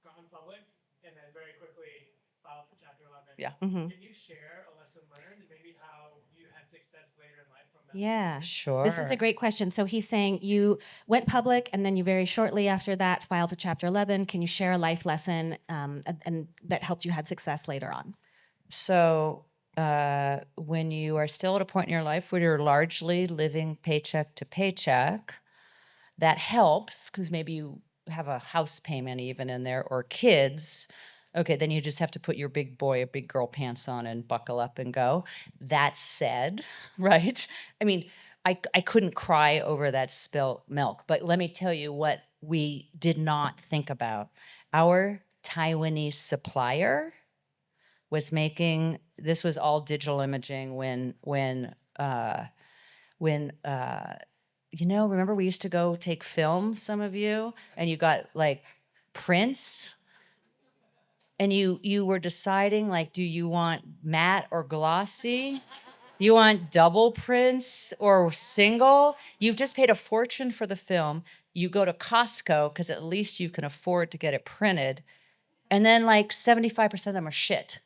gone public and then very quickly filed for Chapter 11. Yeah. Mm-hmm. Can you share a lesson learned, maybe how you had success later in life from that? Yeah. Sure. This is a great question. So he's saying you went public and then you very shortly after that filed for Chapter 11. Can you share a life lesson and that helped you had success later on? So when you are still at a point in your life where you're largely living paycheck to paycheck, that helps because maybe you have a house payment even in there or kids. Okay, then you just have to put your big boy or big girl pants on and buckle up and go. That said, right? I mean, I couldn't cry over that spilt milk, but let me tell you what we did not think about. Our Taiwanese supplier was making, this was all digital imaging when remember we used to go take film, some of you, and you got like prints, and you were deciding like, do you want matte or glossy? You want double prints or single? You've just paid a fortune for the film. You go to Costco because at least you can afford to get it printed. And then like 75% of them are shit.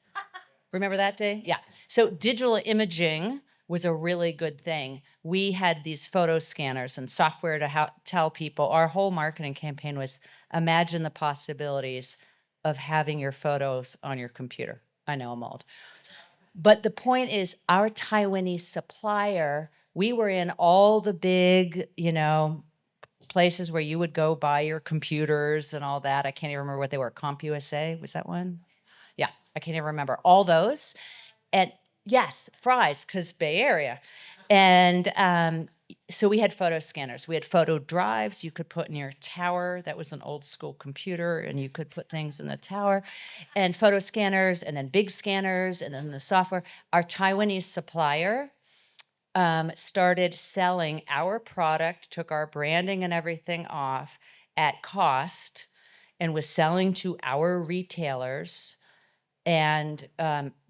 Remember that day? Yeah. So digital imaging was a really good thing. We had these photo scanners and software to tell people. Our whole marketing campaign was imagine the possibilities of having your photos on your computer. I know I'm old. But the point is, our Taiwanese supplier, we were in all the big, places where you would go buy your computers and all that. I can't even remember what they were. CompUSA, was that one? Yeah, I can't even remember. All those. And yes, fries, because Bay Area. And so we had photo scanners. We had photo drives you could put in your tower. That was an old school computer, and you could put things in the tower. And photo scanners, and then big scanners, and then the software. Our Taiwanese supplier started selling our product, took our branding and everything off at cost, and was selling to our retailers. And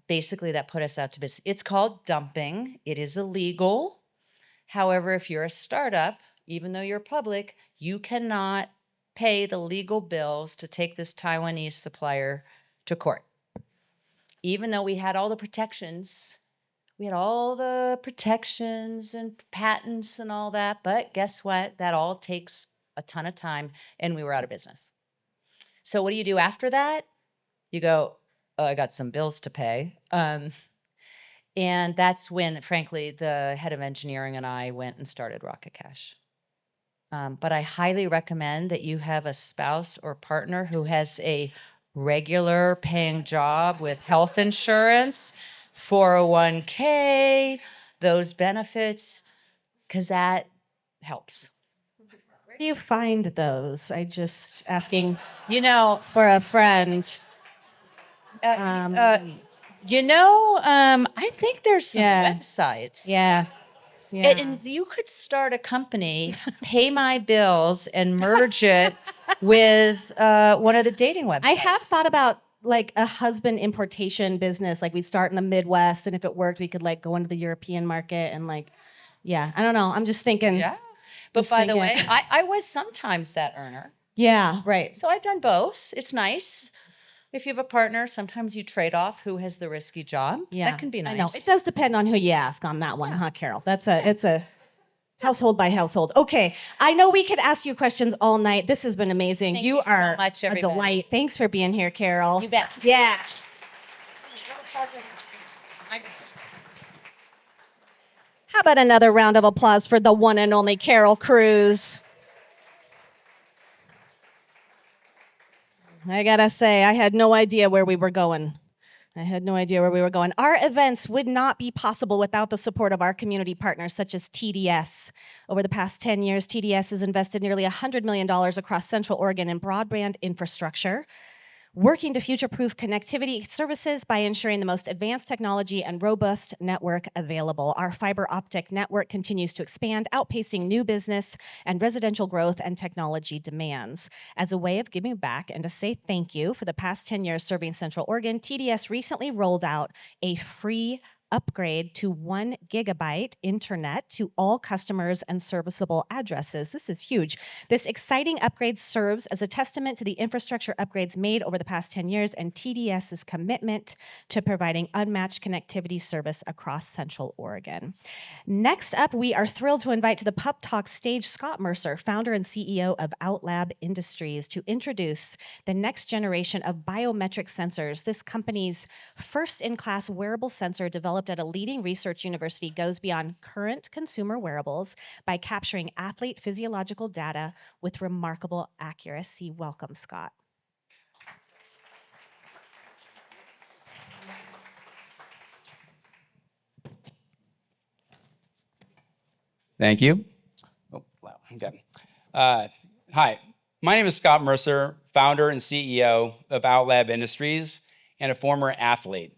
basically that put us out to business. It's called dumping. It is illegal. However, if you're a startup, even though you're public, you cannot pay the legal bills to take this Taiwanese supplier to court. Even though we had all the protections. We had all the protections and patents and all that, but guess what? That all takes a ton of time, and we were out of business. So what do you do after that? You go, oh, I got some bills to pay. And that's when, frankly, the head of engineering and I went and started Rocket Cash. But I highly recommend that you have a spouse or partner who has a regular paying job with health insurance, 401k, those benefits, because that helps. Where do you find those? I just asking, for a friend. I think there's some websites. Yeah. And you could start a company, pay my bills, and merge it with one of the dating websites. I have thought about like a husband importation business. Like we'd start in the Midwest, and if it worked, we could like go into the European market and like, I don't know. I'm just thinking. Yeah. But by the way, I was sometimes that earner. Yeah, right. So I've done both. It's nice. If you have a partner, sometimes you trade off who has the risky job. Yeah, that can be nice. I know. It does depend on who you ask on that one, huh, Carol? It's a household by household. Okay, I know we could ask you questions all night. This has been amazing. Thank you are so much, a everybody. delight. Thanks for being here, Carol. You bet. Yeah. How about another round of applause for the one and only Carol Kruse? I gotta say, I had no idea where we were going. Our events would not be possible without the support of our community partners, such as TDS. Over the past 10 years, TDS has invested nearly $100 million across Central Oregon in broadband infrastructure, working to future-proof connectivity services by ensuring the most advanced technology and robust network available. Our fiber optic network continues to expand, outpacing new business and residential growth and technology demands. As a way of giving back and to say thank you for the past 10 years serving Central Oregon, TDS recently rolled out a free upgrade to 1 gigabyte internet to all customers and serviceable addresses. This is huge. This exciting upgrade serves as a testament to the infrastructure upgrades made over the past 10 years and TDS's commitment to providing unmatched connectivity service across Central Oregon. Next up, we are thrilled to invite to the PubTalk stage Scott Mercer, founder and CEO of Outlab Industries, to introduce the next generation of biometric sensors. This company's first-in-class wearable sensor developed at a leading research university goes beyond current consumer wearables by capturing athlete physiological data with remarkable accuracy. Welcome, Scott. Thank you. Oh, wow. Okay. Hi, my name is Scott Mercer, founder and CEO of Outlab Industries and a former athlete.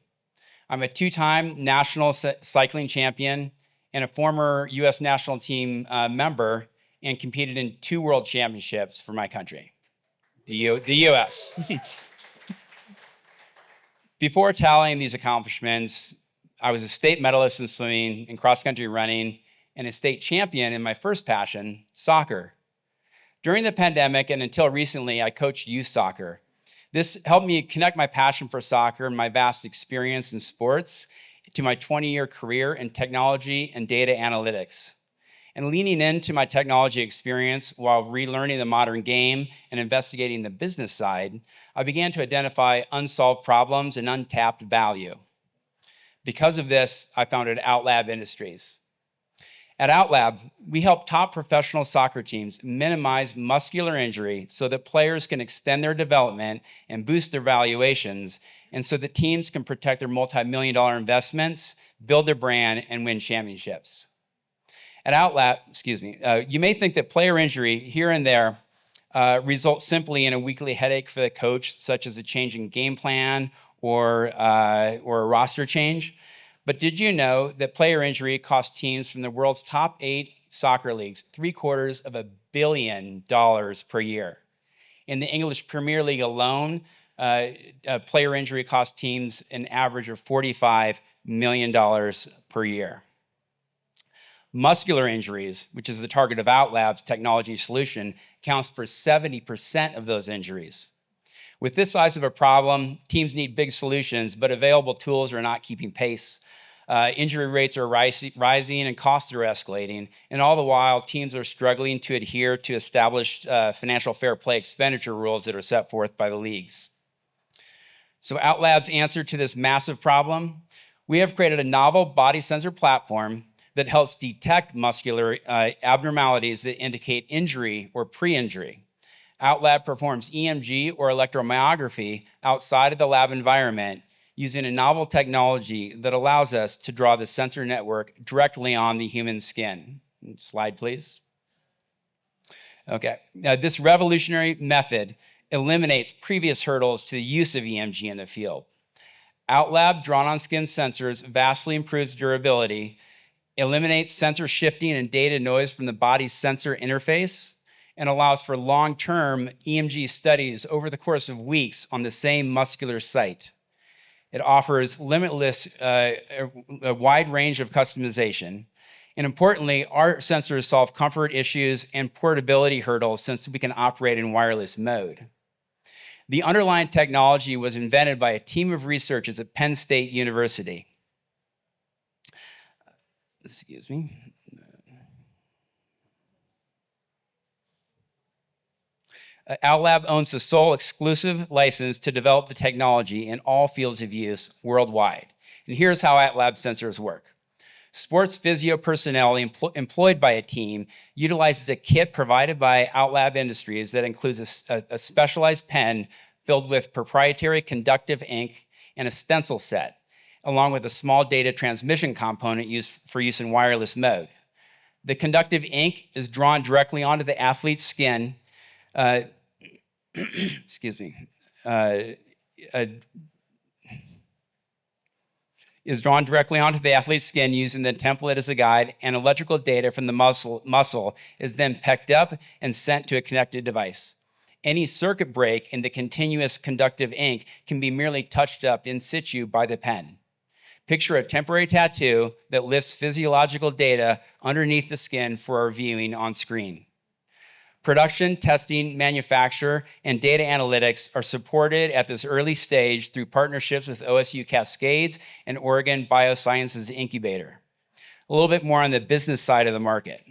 I'm a two-time national cycling champion and a former U.S. national team member and competed in 2 world championships for my country, the U.S. Before tallying these accomplishments, I was a state medalist in swimming and cross-country running and a state champion in my first passion, soccer. During the pandemic and until recently, I coached youth soccer. This helped me connect my passion for soccer and my vast experience in sports to my 20-year career in technology and data analytics. And leaning into my technology experience while relearning the modern game and investigating the business side, I began to identify unsolved problems and untapped value. Because of this, I founded Outlab Industries. At Outlab, we help top professional soccer teams minimize muscular injury so that players can extend their development and boost their valuations, and so that teams can protect their multi-million-dollar investments, build their brand, and win championships. At Outlab, you may think that player injury here and there results simply in a weekly headache for the coach, such as a change in game plan or a roster change. But did you know that player injury costs teams from the world's top 8 soccer leagues $750 million per year? In the English Premier League alone, player injury costs teams an average of $45 million per year. Muscular injuries, which is the target of Outlab's technology solution, accounts for 70% of those injuries. With this size of a problem, teams need big solutions, but available tools are not keeping pace. Injury rates are rising and costs are escalating, and all the while, teams are struggling to adhere to established financial fair play expenditure rules that are set forth by the leagues. So Outlab's answer to this massive problem, we have created a novel body sensor platform that helps detect muscular abnormalities that indicate injury or pre-injury. Outlab performs EMG or electromyography outside of the lab environment using a novel technology that allows us to draw the sensor network directly on the human skin. Slide, please. Okay, this revolutionary method eliminates previous hurdles to the use of EMG in the field. Outlab drawn-on-skin sensors vastly improves durability, eliminates sensor shifting and data noise from the body's sensor interface, and allows for long-term EMG studies over the course of weeks on the same muscular site. It offers limitless, a wide range of customization. And importantly, our sensors solve comfort issues and portability hurdles since we can operate in wireless mode. The underlying technology was invented by a team of researchers at Penn State University. Excuse me. Outlab owns the sole exclusive license to develop the technology in all fields of use worldwide. And here's how Outlab sensors work. Sports physio personnel employed by a team utilizes a kit provided by Outlab Industries that includes a specialized pen filled with proprietary conductive ink and a stencil set, along with a small data transmission component used for use in wireless mode. The conductive ink is drawn directly onto the athlete's skin is drawn directly onto the athlete's skin using the template as a guide, and electrical data from the muscle is then picked up and sent to a connected device. Any circuit break in the continuous conductive ink can be merely touched up in situ by the pen. Picture a temporary tattoo that lifts physiological data underneath the skin for our viewing on screen. Production, testing, manufacture, and data analytics are supported at this early stage through partnerships with OSU Cascades and Oregon Biosciences Incubator. A little bit more on the business side of the market.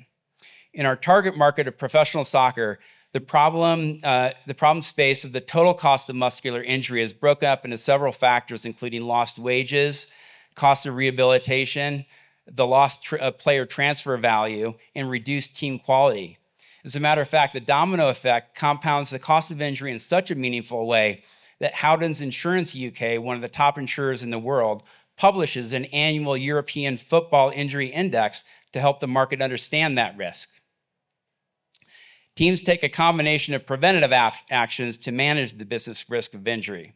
In our target market of professional soccer, the problem space of the total cost of muscular injury is broken up into several factors, including lost wages, cost of rehabilitation, the lost player transfer value, and reduced team quality. As a matter of fact, the domino effect compounds the cost of injury in such a meaningful way that Howden's Insurance UK, one of the top insurers in the world, publishes an annual European football injury index to help the market understand that risk. Teams take a combination of preventative actions to manage the business risk of injury.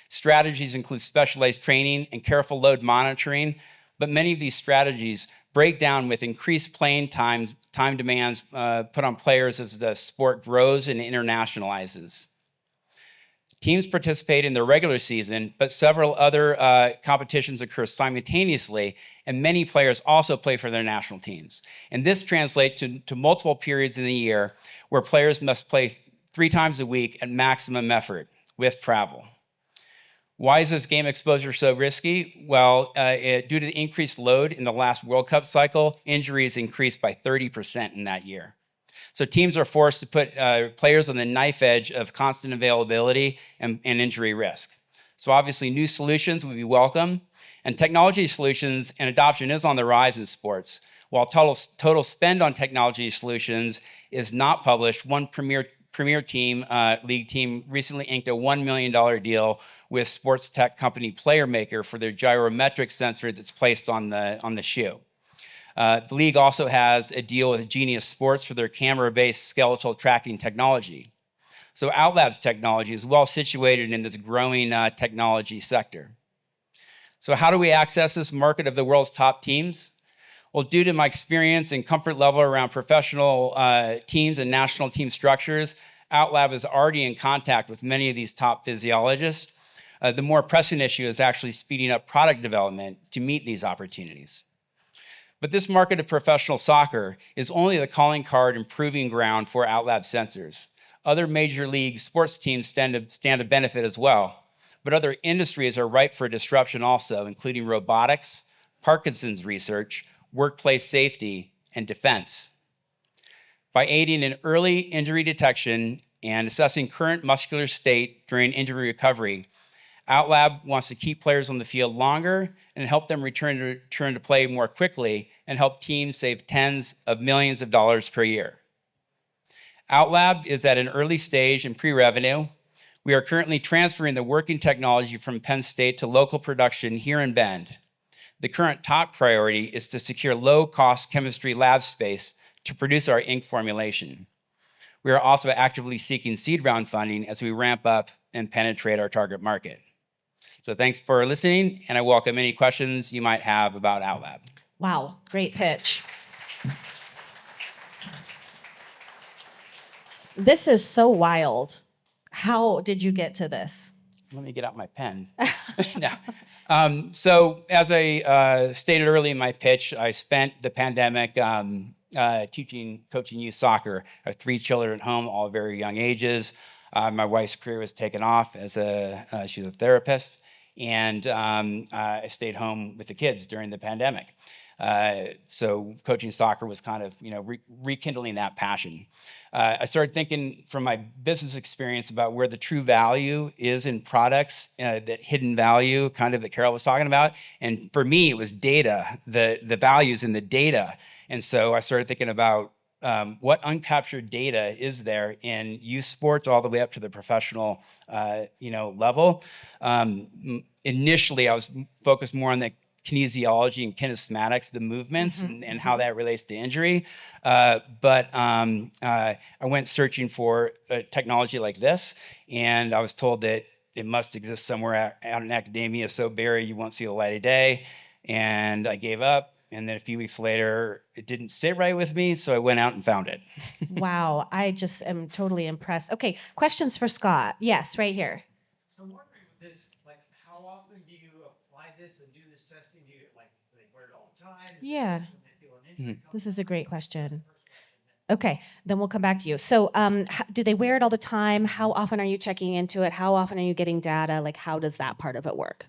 Strategies include specialized training and careful load monitoring, but many of these strategies break down with increased playing time demands put on players as the sport grows and internationalizes. Teams participate in the regular season, but several other competitions occur simultaneously, and many players also play for their national teams. And this translates to multiple periods in the year where players must play 3 times a week at maximum effort, with travel. Why is this game exposure so risky? Well, due to the increased load in the last World Cup cycle, injuries increased by 30% in that year. So teams are forced to put players on the knife edge of constant availability and injury risk. So obviously new solutions would be welcome, and technology solutions and adoption is on the rise in sports. While total spend on technology solutions is not published, one premier team, league team, recently inked a $1 million deal with sports tech company PlayerMaker for their gyrometric sensor that's placed on the shoe. The league also has a deal with Genius Sports for their camera-based skeletal tracking technology. So Outlab's technology is well situated in this growing technology sector. So how do we access this market of the world's top teams? Well, due to my experience and comfort level around professional teams and national team structures, Outlab is already in contact with many of these top physiologists. The more pressing issue is actually speeding up product development to meet these opportunities. But this market of professional soccer is only the calling card and proving ground for Outlab sensors. Other major league sports teams stand to benefit as well, but other industries are ripe for disruption also, including robotics, Parkinson's research, workplace safety, and defense. By aiding in early injury detection and assessing current muscular state during injury recovery, Outlab wants to keep players on the field longer and help them return to play more quickly and help teams save tens of millions of dollars per year. Outlab is at an early stage in pre-revenue. We are currently transferring the working technology from Penn State to local production here in Bend. The current top priority is to secure low-cost chemistry lab space to produce our ink formulation. We are also actively seeking seed round funding as we ramp up and penetrate our target market. So thanks for listening, and I welcome any questions you might have about Outlab. Wow, great pitch. This is so wild. How did you get to this? Let me get out my pen. No. So as I stated early in my pitch, I spent the pandemic coaching youth soccer. I have 3 children at home, all very young ages. My wife's career was taken off as she was a therapist, and I stayed home with the kids during the pandemic. So coaching soccer was kind of, rekindling that passion. I started thinking from my business experience about where the true value is in products, that hidden value kind of that Carol was talking about. And for me, it was data, the values in the data. And so I started thinking about what uncaptured data is there in youth sports all the way up to the professional, level. Initially, I was focused more on the kinesiology and kinesmatics, the movements, and how that relates to injury. But I went searching for a technology like this, and I was told that it must exist somewhere out in academia, so buried you won't see the light of day. And I gave up. And then a few weeks later, it didn't sit right with me, so I went out and found it. Wow, I just am totally impressed. Okay, questions for Scott? Yes, right here. I'm wondering with this, like, how often do you apply this and do this testing? Do you, do they wear it all the time? Yeah. When they feel an injury This is a great question. Okay, then we'll come back to you. So do they wear it all the time? How often are you checking into it? How often are you getting data? Like, how does that part of it work?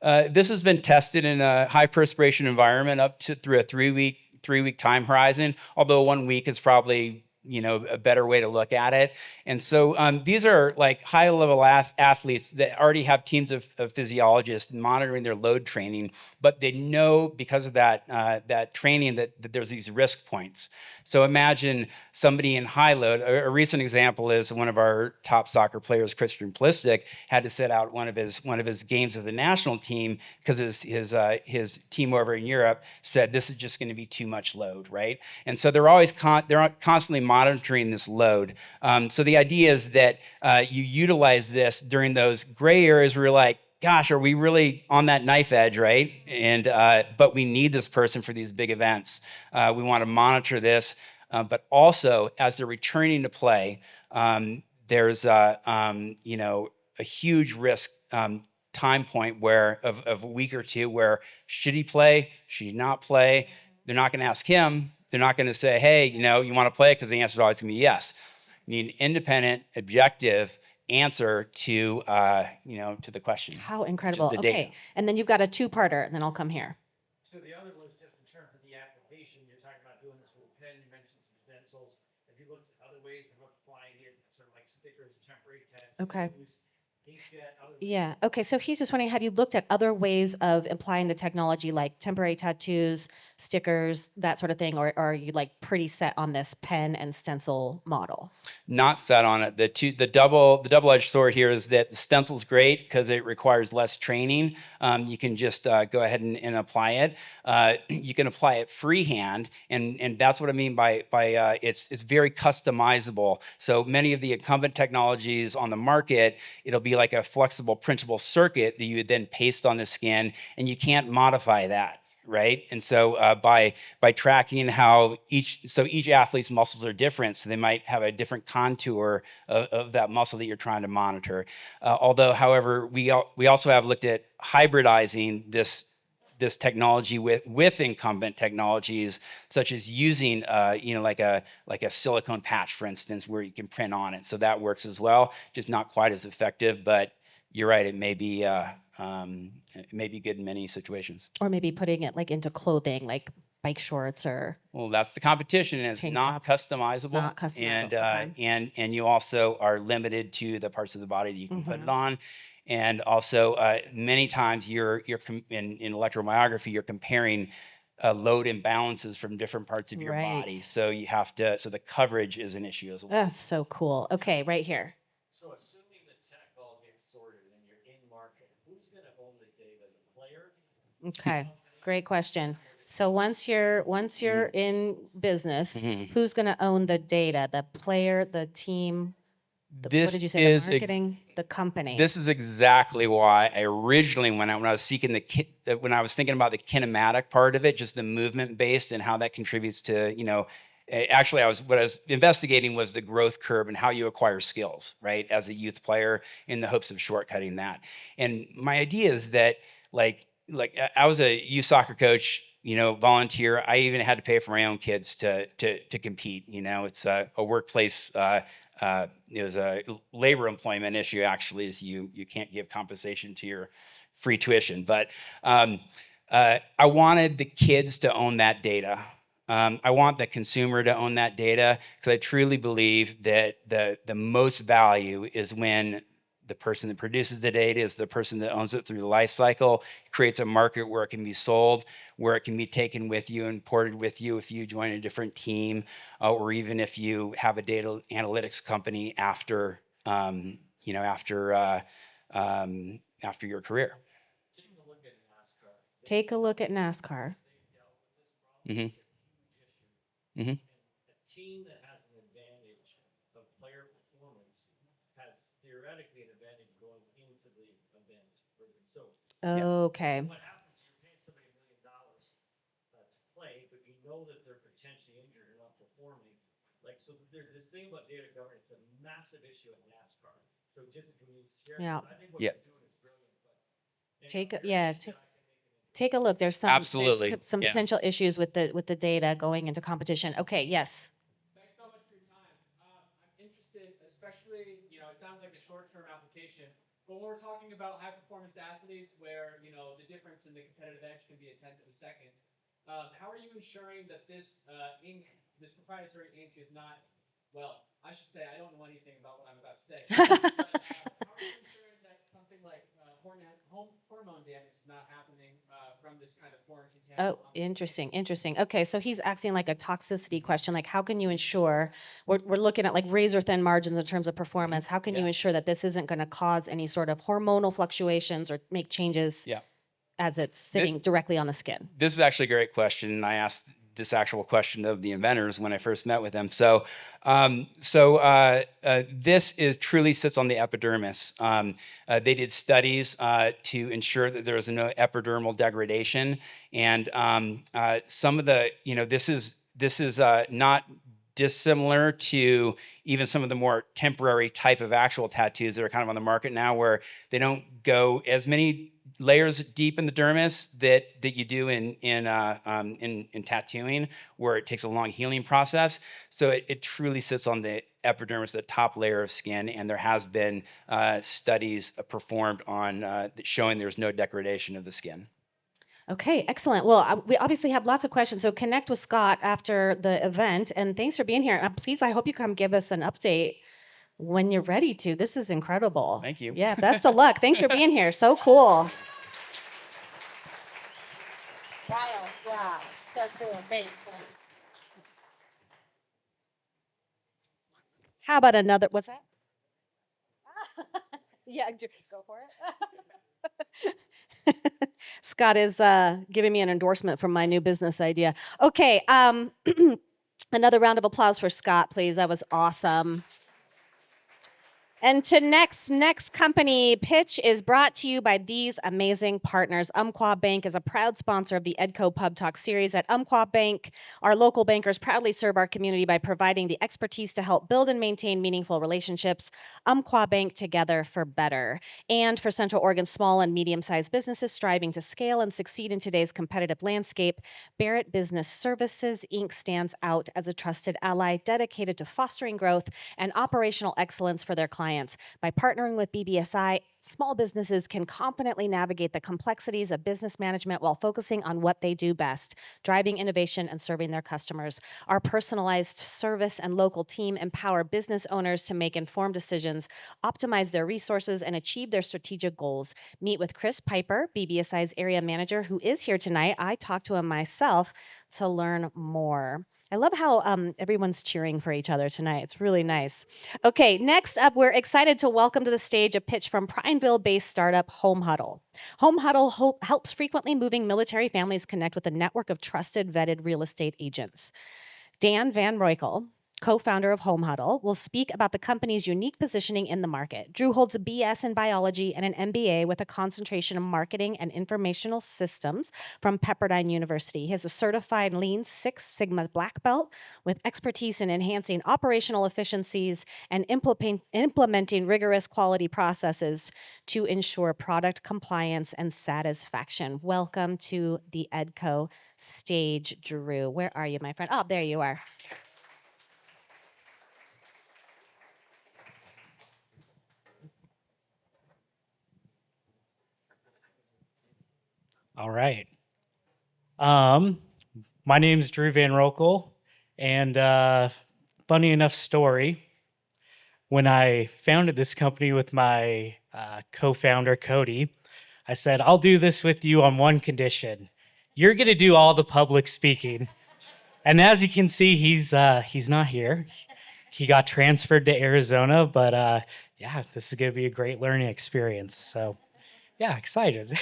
This has been tested in a high perspiration environment up to through a three-week time horizon, although 1 week is probably a better way to look at it. And so these are like high-level athletes that already have teams of physiologists monitoring their load training, but they know because of that training that there's these risk points. So imagine somebody in high load. A recent example is one of our top soccer players, Christian Pulisic, had to sit out one of his games of the national team because his team over in Europe said this is just going to be too much load, right? And so they're always constantly monitoring this load. So the idea is that you utilize this during those gray areas where you're like, gosh, are we really on that knife edge, right? And but we need this person for these big events. We want to monitor this, but also as they're returning to play, there's a huge risk time point where of a week or two where should he play, should he not play? They're not going to ask him. They're not going to say, hey, you want to play? Because the answer is always going to be yes. You need an independent, objective, answer to to the question. How incredible. the data. Okay. And then you've got a two-parter, and then I'll come here. So the other was just in terms of the application, you're talking about doing this with a pen, you mentioned some stencils. Have you looked at other ways of applying it, sort of like stickers, temporary tattoos, Okay. inkjet, other Yeah. Okay. So he's just wondering, have you looked at other ways of applying the technology, like temporary tattoos, stickers, that sort of thing, or are you like pretty set on this pen and stencil model? Not set on it. The double-edged sword here is that the stencil's great because it requires less training. You can just go ahead and apply it. You can apply it freehand, and that's what I mean by it's very customizable. So many of the incumbent technologies on the market, it'll be like a flexible printable circuit that you would then paste on the skin, and you can't modify that. Right, and so by tracking how each athlete's muscles are different, so they might have a different contour of that muscle that you're trying to monitor. Although, however, we also have looked at hybridizing this technology with incumbent technologies, such as using like a silicone patch, for instance, where you can print on it. So that works as well, just not quite as effective, but you're right, it may be good in many situations. Or maybe putting it like into clothing, like bike shorts or. Well, that's the competition, and it's tank not tops. customizable. Not customizable, And you also are limited to the parts of the body that you can put Mm-hmm. it on. And also, many times in electromyography, you're comparing load imbalances from different parts of your Right. body. So so the coverage is an issue as well. That's so cool. Okay, right here. So assuming the tech all gets sorted and you're in market, who's going to own the data? The player? Okay, great question. So once you're in business, Mhm. who's going to own the data? The player, the team. What This did you say? is The marketing, the company. This is exactly why I originally, when I was thinking about the kinematic part of it, just the movement based and how that contributes to, actually what I was investigating was the growth curve and how you acquire skills, right, as a youth player, in the hopes of shortcutting that. And my idea is that, like I was a youth soccer coach, volunteer. I even had to pay for my own kids to compete. It's a workplace. It was a labor employment issue, actually, is you can't give compensation to your free tuition. But I wanted the kids to own that data. I want the consumer to own that data, because I truly believe that the most value is when the person that produces the data is the person that owns it through the life cycle, creates a market where it can be sold, where it can be taken with you and ported with you if you join a different team, or even if you have a data analytics company after your career. Take a look at NASCAR. Mm-hmm. Mm-hmm. A team that has an advantage of player performance has theoretically an advantage going into the event. Okay. What happens is you're paying somebody $1 million to play, but you know that they're potentially injured or not performing. So there's this thing about data governance, a massive issue in NASCAR. So just can we share? Yeah. I think what you're doing is brilliant. But Take a look. There's Absolutely. some Yeah. potential issues with the data going into competition. Okay, yes. Thanks so much for your time. I'm interested, especially, it sounds like a short-term application, but when we're talking about high-performance athletes where, the difference in the competitive edge can be a tenth of a second, how are you ensuring that this ink, this proprietary ink is not, well, I should say I don't know anything about what I'm about to say, but how are you ensuring that something like hormone damage is not happening from this kind of foreign contaminant? Oh, interesting. Okay, so he's asking like a toxicity question, like how can you ensure, we're looking at like razor thin margins in terms of performance, how can you ensure that this isn't going to cause any sort of hormonal fluctuations or make changes as it's sitting directly on the skin? This is actually a great question, and I asked this actual question of the inventors when I first met with them. So this truly sits on the epidermis. They did studies to ensure that there was no epidermal degradation, and some of the, this is not dissimilar to even some of the more temporary type of actual tattoos that are kind of on the market now, where they don't go as many layers deep in the dermis that you do in tattooing, where it takes a long healing process. So it truly sits on the epidermis, the top layer of skin, and there has been studies performed on showing there's no degradation of the skin. Okay, excellent. Well, we obviously have lots of questions, so connect with Scott after the event. And thanks for being here. Please, I hope you come give us an update when you're ready to. This is incredible. Thank you. Yeah, best of luck. Thanks for being here. So cool. Wild, wow, so cool, thanks. How about another? What's that? Yeah, go for it. Scott is giving me an endorsement from my new business idea. Okay, another round of applause for Scott, please. That was awesome. And to next company pitch is brought to you by these amazing partners. Umpqua Bank is a proud sponsor of the EDCO PubTalk series. At Umpqua Bank, our local bankers proudly serve our community by providing the expertise to help build and maintain meaningful relationships. Umpqua Bank, together for better. And for Central Oregon's small and medium-sized businesses striving to scale and succeed in today's competitive landscape, Barrett Business Services, Inc. stands out as a trusted ally dedicated to fostering growth and operational excellence for their clients. By partnering with BBSI, small businesses can confidently navigate the complexities of business management while focusing on what they do best, driving innovation and serving their customers. Our personalized service and local team empower business owners to make informed decisions, optimize their resources, and achieve their strategic goals. Meet with Chris Piper, BBSI's area manager, who is here tonight. I talked to him myself to learn more. I love how everyone's cheering for each other tonight. It's really nice. Okay, next up, we're excited to welcome to the stage a pitch from Prineville-based startup HOMEHUDL. HOMEHUDL helps frequently moving military families connect with a network of trusted, vetted real estate agents. Dan Van Roekel, co-founder of HOMEHUDL, will speak about the company's unique positioning in the market. Drew holds a BS in biology and an MBA with a concentration in marketing and informational systems from Pepperdine University. He has a certified Lean Six Sigma black belt with expertise in enhancing operational efficiencies and implementing rigorous quality processes to ensure product compliance and satisfaction. Welcome to the EDCO stage, Drew. Where are you, my friend? Oh, there you are. All right. My name's Drew Van Roekel, and funny enough story, when I founded this company with my co-founder, Cody, I said, I'll do this with you on one condition. You're going to do all the public speaking. And as you can see, he's not here. He got transferred to Arizona, but yeah, this is going to be a great learning experience. So yeah, excited.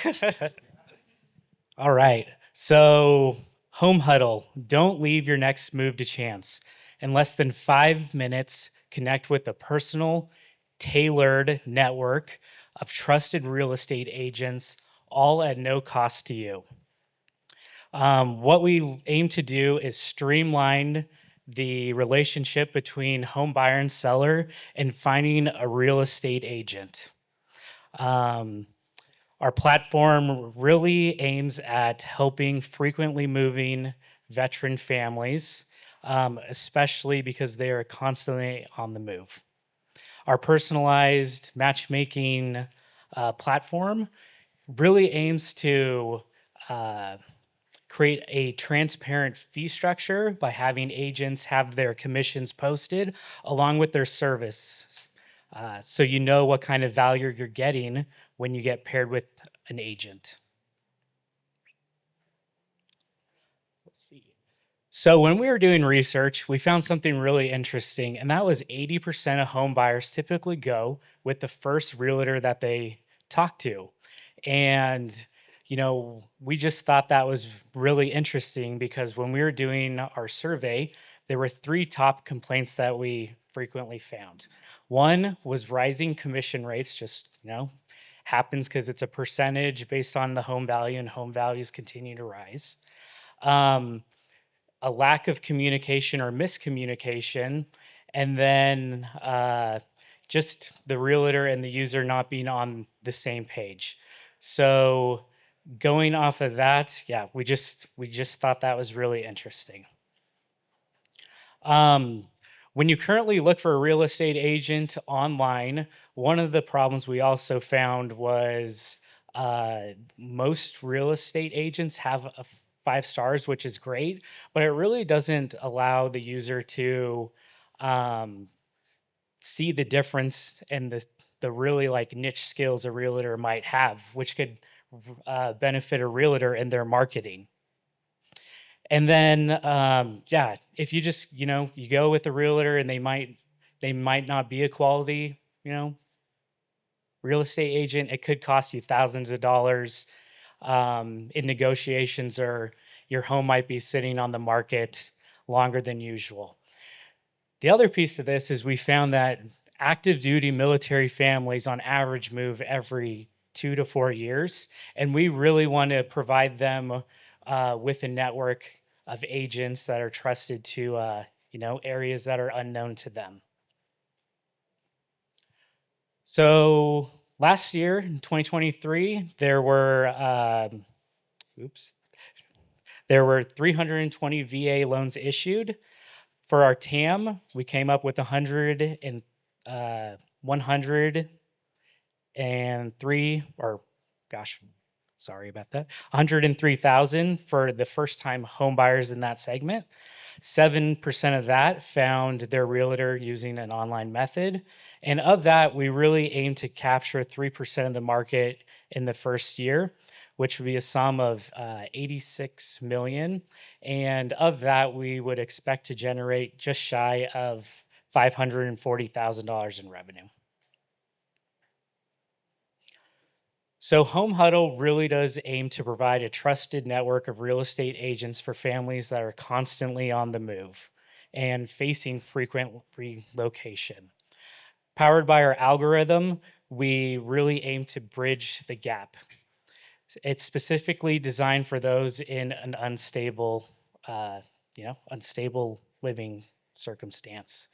All right, so HOMEHUDL, don't leave your next move to chance. In less than 5 minutes, connect with a personal, tailored network of trusted real estate agents, all at no cost to you. What we aim to do is streamline the relationship between home buyer and seller and finding a real estate agent. Our platform really aims at helping frequently moving veteran families, especially because they are constantly on the move. Our personalized matchmaking platform really aims to create a transparent fee structure by having agents have their commissions posted along with their service. So you know what kind of value you're getting when you get paired with an agent. Let's see. So when we were doing research, we found something really interesting, and that was 80% of home buyers typically go with the first realtor that they talk to. And you know, we just thought that was really interesting because when we were doing our survey, there were 3 top complaints that we frequently found. One was rising commission rates, just, happens because it's a percentage based on the home value, and home values continue to rise. A lack of communication or miscommunication, and then just the realtor and the user not being on the same page. So going off of that, yeah, we just thought that was really interesting. When you currently look for a real estate agent online, one of the problems we also found was most real estate agents have 5 stars, which is great, but it really doesn't allow the user to see the difference in the really like niche skills a realtor might have, which could benefit a realtor in their marketing. And then, yeah, if you just, you go with a realtor and they might not be a quality, real estate agent, it could cost you thousands of dollars in negotiations, or your home might be sitting on the market longer than usual. The other piece of this is we found that active duty military families on average move every 2 to 4 years, and we really want to provide them with a network of agents that are trusted to areas that are unknown to them. So last year in 2023, there were 320 VA loans issued. For our TAM, we came up with 103, or gosh, sorry about that, 103,000 for the first-time home buyers in that segment. 7% of that found their realtor using an online method. And of that, we really aim to capture 3% of the market in the first year, which would be a sum of 86 million. And of that, we would expect to generate just shy of $540,000 in revenue. So HOMEHUDL really does aim to provide a trusted network of real estate agents for families that are constantly on the move and facing frequent relocation. Powered by our algorithm, we really aim to bridge the gap. It's specifically designed for those in an unstable living circumstance.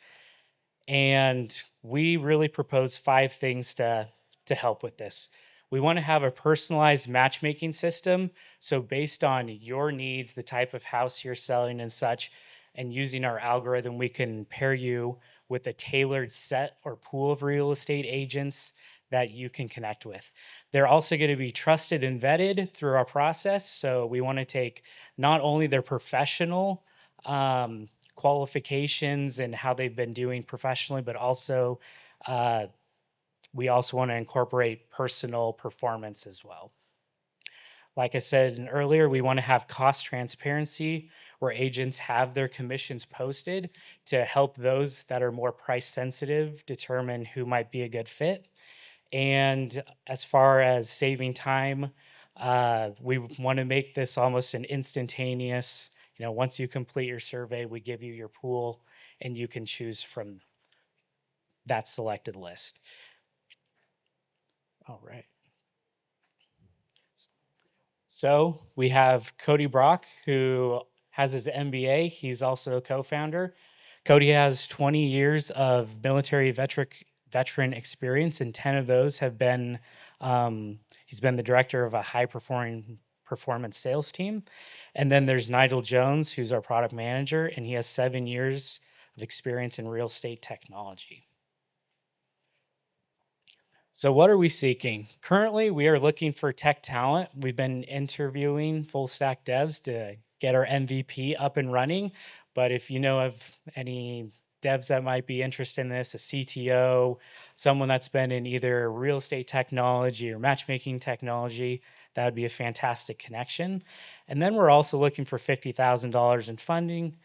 And we really propose 5 things to help with this. We want to have a personalized matchmaking system. So based on your needs, the type of house you're selling and such, and using our algorithm, we can pair you with a tailored set or pool of real estate agents that you can connect with. They're also going to be trusted and vetted through our process. So we want to take not only their professional qualifications and how they've been doing professionally, but also we also want to incorporate personal performance as well. Like I said earlier, we want to have cost transparency where agents have their commissions posted to help those that are more price sensitive determine who might be a good fit. And as far as saving time, we want to make this almost an instantaneous, once you complete your survey, we give you your pool and you can choose from that selected list. All right. So we have Cody Brock, who has his MBA. He's also a co-founder. Cody has 20 years of military veteran experience, and 10 of those have been, he's been the director of a high-performance sales team. And then there's Nigel Jones, who's our product manager, and he has 7 years of experience in real estate technology. So what are we seeking? Currently, we are looking for tech talent. We've been interviewing full stack devs to get our MVP up and running. But if you know of any devs that might be interested in this, a CTO, someone that's been in either real estate technology or matchmaking technology, that would be a fantastic connection. And then we're also looking for $50,000 in funding.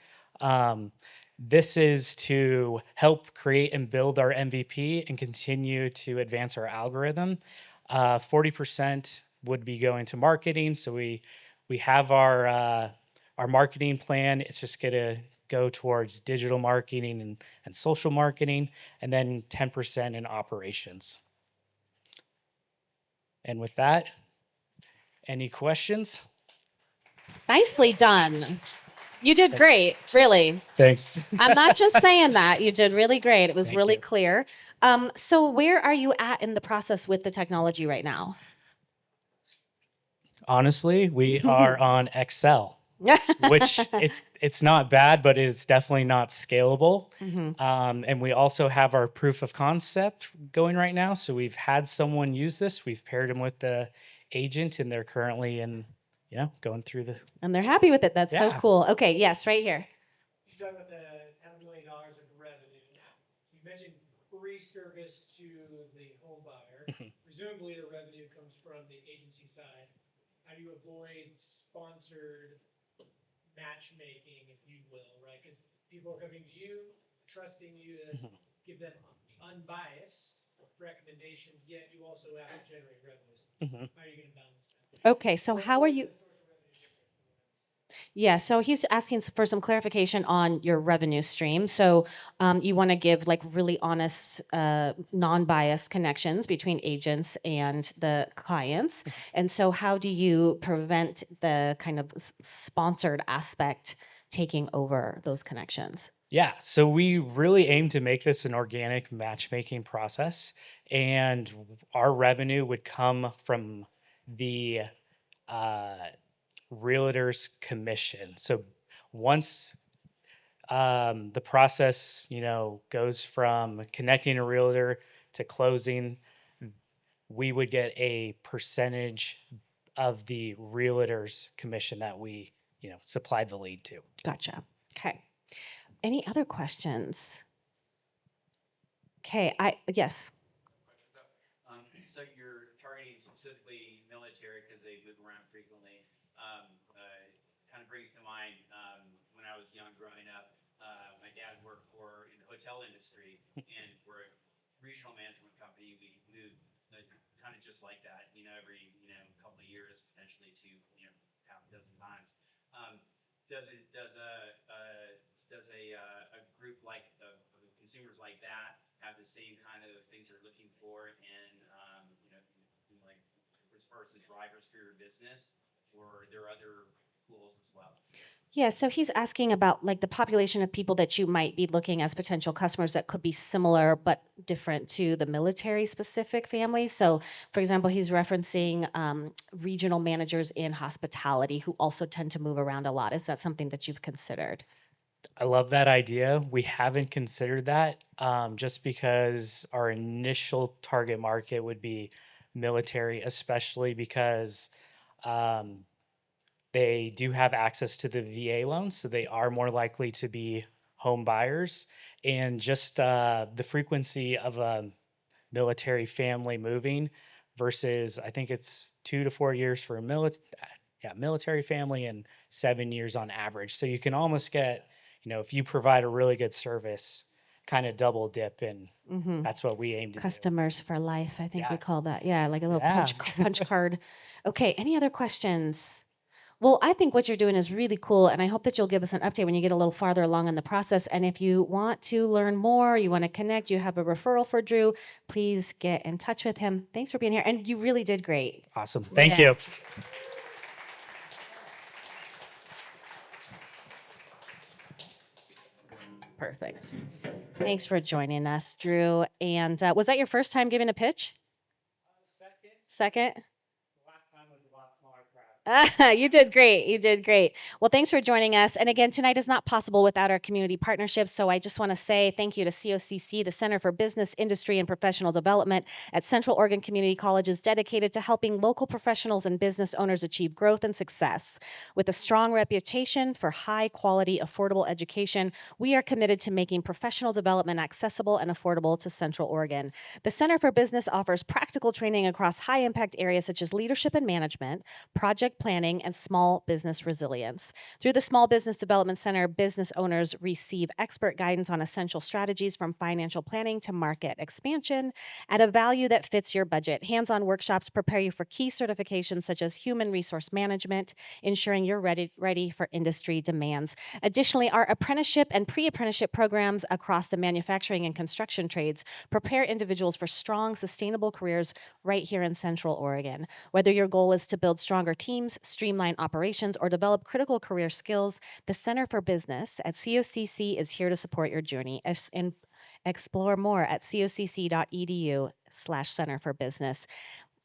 This is to help create and build our MVP and continue to advance our algorithm. 40% would be going to marketing. So we have our marketing plan. It's just going to go towards digital marketing and social marketing, and then 10% in operations. And with that, any questions? Nicely done. You did great, really. Thanks. I'm not just saying that. You did really great. It was Thank really you. clear. So where are you at in the process with the technology right now? Honestly, we are on Excel, which it's not bad, but it's definitely not scalable. And we also have our proof of concept going right now. So we've had someone use this. We've paired them with the agent, and they're currently going through the. And they're happy with it. That's so Yeah. cool. Okay, yes, right here. You talk about the $500,000 of revenue. You mentioned free service to the home buyer. Presumably, the revenue comes from the agency side. How do you avoid sponsored matchmaking, if you will, right? Because people are coming to you, trusting you to give them unbiased recommendations, yet you also have to generate revenue. How are you going to balance that? Okay, so how are you? Yeah, so he's asking for some clarification on your revenue stream. So you want to give like really honest, non-biased connections between agents and the clients. And so how do you prevent the kind of sponsored aspect taking over those connections? Yeah, so we really aim to make this an organic matchmaking process, and our revenue would come from the realtor's commission. So once the process, goes from connecting a realtor to closing, we would get a percentage of the realtor's commission that we, supplied the lead to. Gotcha. Okay. Any other questions? Okay, yes. So you're targeting specifically military because they move around frequently. Kind of brings to mind when I was young growing up, my dad worked in the hotel industry, and for a regional management company, we moved kind of just like that, every couple of years, potentially to half a dozen times. Does a group like of consumers like that have the same kind of things they're looking for, and like as far as the drivers for your business, or are there other tools as well? Yeah, so he's asking about like the population of people that you might be looking as potential customers that could be similar but different to the military specific families. So, for example, he's referencing regional managers in hospitality who also tend to move around a lot. Is that something that you've considered? I love that idea. We haven't considered that just because our initial target market would be military, especially because they do have access to the VA loans, so they are more likely to be home buyers. And just the frequency of a military family moving versus, I think it's 2 to 4 years for a military family and 7 years on average. So you can almost get, if you provide a really good service, kind of double dip, and that's what we aim to do. Customers for life, I think we Yeah. call that. Yeah, like a little Yeah. punch card. Okay, any other questions? Well, I think what you're doing is really cool, and I hope that you'll give us an update when you get a little farther along in the process. And if you want to learn more, you want to connect, you have a referral for Drew, please get in touch with him. Thanks for being here, and you really did great. Awesome. Thank you. Perfect. Thanks for joining us, Drew. And was that your first time giving a pitch? Second? The last time was a lot smaller crowd. You did great. You did great. Well, thanks for joining us. And again, tonight is not possible without our community partnerships. So I just want to say thank you to COCC, the Center for Business, Industry, and Professional Development at Central Oregon Community Colleges, dedicated to helping local professionals and business owners achieve growth and success. With a strong reputation for high quality, affordable education, we are committed to making professional development accessible and affordable to Central Oregon. The Center for Business offers practical training across high impact areas such as leadership and management, project planning, and small business resilience. Through the Small Business Development Center, business owners receive expert guidance on essential strategies from financial planning to market expansion at a value that fits your budget. Hands-on workshops prepare you for key certifications such as human resource management, ensuring you're ready for industry demands. Additionally, our apprenticeship and pre-apprenticeship programs across the manufacturing and construction trades prepare individuals for strong, sustainable careers right here in Central Oregon. Whether your goal is to build stronger teams, streamline operations, or develop critical career skills, the Center for Business at COCC is here to support your journey. And explore more at cocc.edu/Center for Business.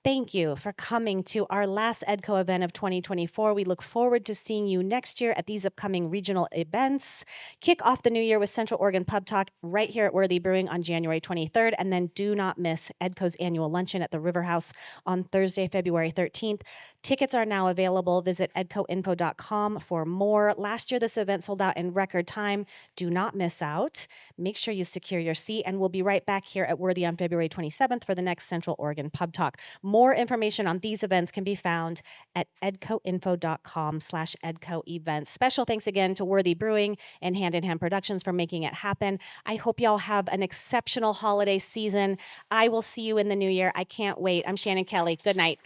Thank you for coming to our last EDCO event of 2024. We look forward to seeing you next year at these upcoming regional events. Kick off the new year with Central Oregon Pub Talk right here at Worthy Brewing on January 23rd. And then do not miss EDCO's annual luncheon at the River House on Thursday, February 13th. Tickets are now available. Visit edcoinfo.com for more. Last year, this event sold out in record time. Do not miss out. Make sure you secure your seat, and we'll be right back here at Worthy on February 27th for the next Central Oregon Pub Talk. More information on these events can be found at edcoinfo.com/edco events. Special thanks again to Worthy Brewing and Hand in Hand Productions for making it happen. I hope y'all have an exceptional holiday season. I will see you in the new year. I can't wait. I'm Shannon Kelly. Good night.